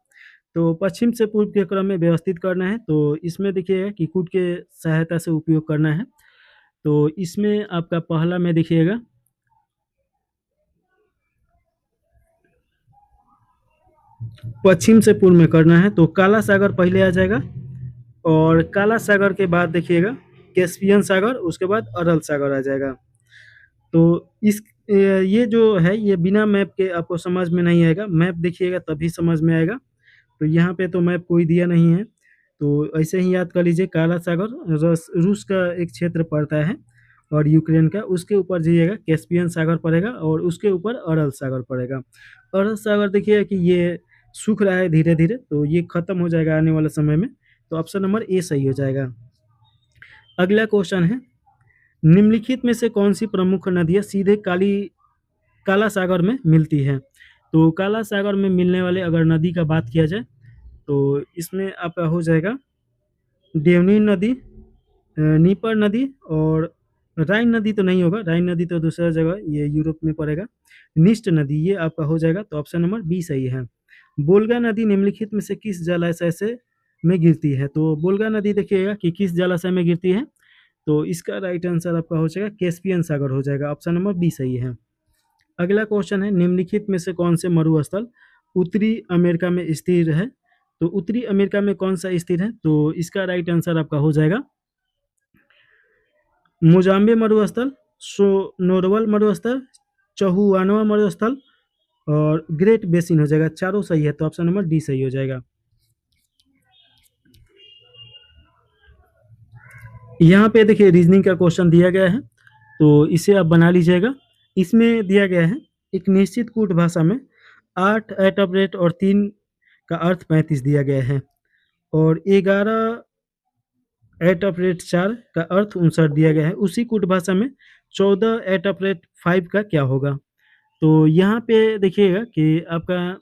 तो पश्चिम से पूर्व के क्रम में व्यवस्थित करना है, तो इसमें देखिएगा कि कूट के सहायता से उपयोग करना है। तो इसमें आपका पहला में देखिएगा पश्चिम से पूर्व में करना है, तो काला सागर पहले आ जाएगा और काला सागर के बाद देखिएगा कैस्पियन सागर, उसके बाद अरल सागर आ जाएगा। तो इस ये जो है ये बिना मैप के आपको समझ में नहीं आएगा, मैप देखिएगा तभी समझ में आएगा। तो यहाँ पे तो मैप कोई दिया नहीं है, तो ऐसे ही याद कर लीजिए काला सागर रूस का एक क्षेत्र पड़ता है और यूक्रेन का, उसके ऊपर जाइएगा कैस्पियन सागर पड़ेगा और उसके ऊपर अरल सागर पड़ेगा। अरल सागर देखिए कि ये सूख रहा है धीरे धीरे, तो ये खत्म हो जाएगा आने वाले समय में, तो ऑप्शन नंबर ए सही हो जाएगा। अगला क्वेश्चन है, निम्नलिखित में से कौन सी प्रमुख नदियाँ सीधे काला सागर में मिलती है? तो काला सागर में मिलने वाले अगर नदी का बात किया जाए तो इसमें आपका हो जाएगा देवनी नदी, नीपर नदी और राइन नदी तो नहीं होगा, राइन नदी तो दूसरा जगह ये यूरोप में पड़ेगा। निस्ट नदी ये आपका हो जाएगा, तो ऑप्शन नंबर बी सही है। बोल्गा नदी निम्नलिखित में से किस जलाशय से में गिरती है? तो बोल्गा नदी देखिएगा कि किस जलाशय में गिरती है, तो इसका राइट आंसर आपका हो जाएगा कैस्पियन सागर हो जाएगा, ऑप्शन नंबर बी सही है। अगला क्वेश्चन है, निम्नलिखित में से कौन से मरुस्थल उत्तरी अमेरिका में स्थिर है? तो उत्तरी अमेरिका में कौन सा स्थिर है? तो इसका राइट आंसर आपका हो जाएगा मोजाम्बे मरुस्थल, सोनोरवल मरुस्थल, चहुआनवा मरुस्थल और ग्रेट बेसिन हो जाएगा। चारों सही है, तो ऑप्शन नंबर डी सही हो जाएगा। यहाँ पे देखिए रीजनिंग का क्वेश्चन दिया गया है, तो इसे आप बना लीजिएगा। इसमें दिया गया है एक निश्चित कूट भाषा में 8 एट ऑफ रेट और 3 का अर्थ 35 दिया गया है और 11 एट ऑफ रेट 4 का अर्थ 59 दिया गया है। उसी कूट भाषा में 14 एट ऑफ रेट 5 का क्या होगा? तो यहाँ पे देखिएगा कि आपका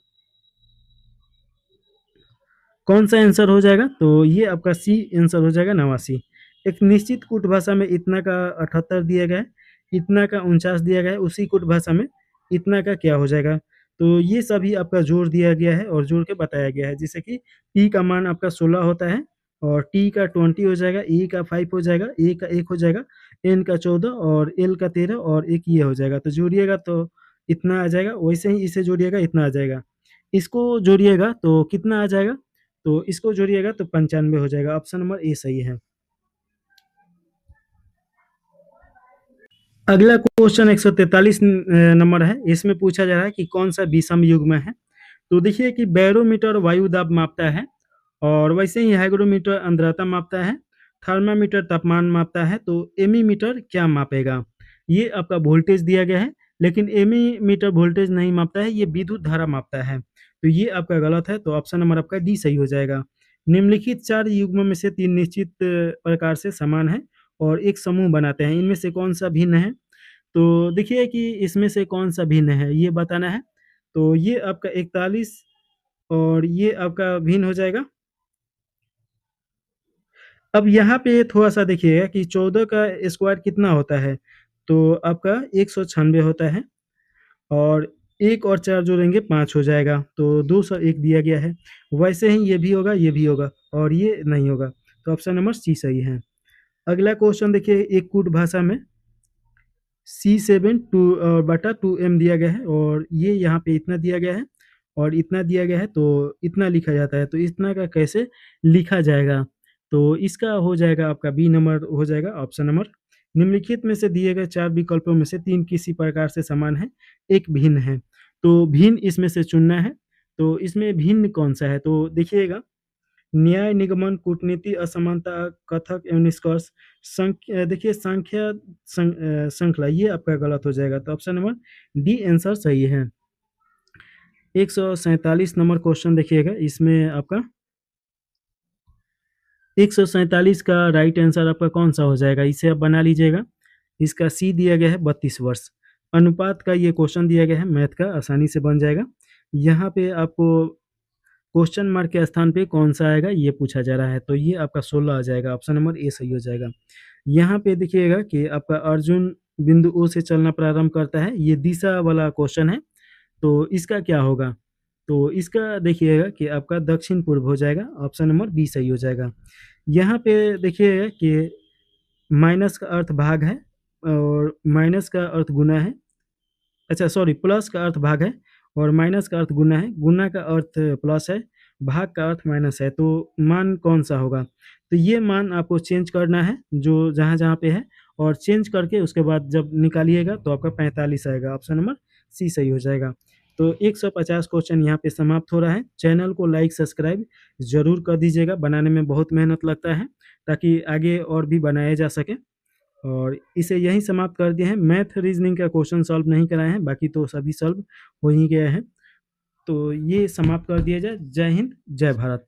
कौन सा आंसर हो जाएगा, तो ये आपका सी आंसर हो जाएगा 89। एक निश्चित कूट भाषा में इतना का 78 दिया गया है, इतना का 49 दिया गया है, उसी कूट भाषा में इतना का क्या हो जाएगा? तो ये सभी आपका जोड़ दिया गया है और जोड़ के बताया गया है, जैसे कि पी का मान आपका 16 होता है और टी का 20 हो जाएगा, ई का 5 हो जाएगा, ए का 1 हो जाएगा, एन का 14 और एल का 13 और एक ये हो जाएगा। तो जोड़िएगा तो इतना आ जाएगा, वैसे ही इसे जोड़िएगा इतना आ जाएगा। इसको जोड़िएगा तो कितना आ जाएगा? तो इसको जोड़िएगा तो 95 हो जाएगा, ऑप्शन नंबर ए सही है। अगला क्वेश्चन 143 नंबर है, इसमें पूछा जा रहा है कि कौन सा विषम युग्म है? तो देखिए कि बैरोमीटर वायु दाब मापता है और वैसे ही हाइग्रोमीटर आर्द्रता मापता है, थर्मामीटर तापमान मापता है, तो एमीमीटर क्या मापेगा? ये आपका वोल्टेज दिया गया है, लेकिन एमीमीटर वोल्टेज नहीं मापता है, ये विद्युत धारा मापता है, तो ये आपका गलत है, तो ऑप्शन नंबर आपका डी सही हो जाएगा। निम्नलिखित 4 युग्म में से 3 निश्चित प्रकार से समान है और एक समूह बनाते हैं, इनमें से कौन सा भिन्न है? तो देखिए कि इसमें से कौन सा भिन्न है ये बताना है, तो ये आपका 41 और ये आपका भिन्न हो जाएगा। अब यहाँ पे थोड़ा-सा देखिएगा कि 14 का स्क्वायर कितना होता है? तो आपका 196 होता है और 1 और 4 जोड़ेंगे 5 हो जाएगा, तो 201 दिया गया है। वैसे ही ये भी होगा और ये नहीं होगा, तो ऑप्शन नंबर सी सही है। अगला क्वेश्चन देखिए, एक कूट भाषा में C7 बटा 2m दिया गया है और ये यहाँ पे इतना दिया गया है और इतना दिया गया है, तो इतना लिखा जाता है, तो इतना का कैसे लिखा जाएगा? तो इसका हो जाएगा आपका बी नंबर हो जाएगा, ऑप्शन नंबर। निम्नलिखित में से दिए गए 4 विकल्पों में से 3 किसी प्रकार से समान है, एक भिन्न है, तो भिन्न इसमें से चुनना है। तो इसमें भिन्न कौन-सा है? तो देखिएगा न्याय, निगमन, कूटनीति, असमानता, कथक एवं निष्कर्ष, देखिए श्रृंखला ये आपका गलत हो जाएगा, तो ऑप्शन नंबर डी आंसर सही है। 147 नंबर क्वेश्चन देखिएगा, इसमें आपका 147 का राइट आंसर आपका कौन-सा हो जाएगा? इसे आप बना लीजिएगा। इसका सी दिया गया है 32 वर्ष। अनुपात का ये क्वेश्चन दिया गया है, मैथ का आसानी से बन जाएगा। यहाँ पे आपको क्वेश्चन मार्क के स्थान पे कौन-सा आएगा ये पूछा जा रहा है, तो ये आपका 16 आ जाएगा, ऑप्शन नंबर ए सही हो जाएगा। यहाँ पे देखिएगा कि आपका अर्जुन बिंदु ओ से चलना प्रारंभ करता है, ये दिशा वाला क्वेश्चन है, तो इसका क्या होगा? तो इसका देखिएगा कि आपका दक्षिण पूर्व हो जाएगा, ऑप्शन नंबर बी सही हो जाएगा। यहाँ पे देखिएगा कि माइनस का अर्थ भाग है और माइनस का अर्थ गुना है। अच्छा सॉरी, प्लस का अर्थ भाग है और माइनस का अर्थ गुना है, गुना का अर्थ प्लस है, भाग का अर्थ माइनस है, तो मान कौन-सा होगा? तो ये मान आपको चेंज करना है जो जहाँ-जहाँ पे है और चेंज करके उसके बाद जब निकालिएगा तो आपका 45 आएगा, ऑप्शन नंबर सी सही हो जाएगा। तो 150 क्वेश्चन यहाँ पे समाप्त हो रहा है। चैनल को लाइक, सब्सक्राइब ज़रूर कर दीजिएगा, बनाने में बहुत मेहनत लगता है, ताकि आगे और भी बनाए जा सके। और इसे यहीं समाप्त कर दिए हैं। मैथ रीजनिंग का क्वेश्चन सॉल्व नहीं कराए हैं, बाकी तो सभी सॉल्व हो ही गए हैं। तो ये समाप्त कर दिया जाए। जय हिंद, जय भारत।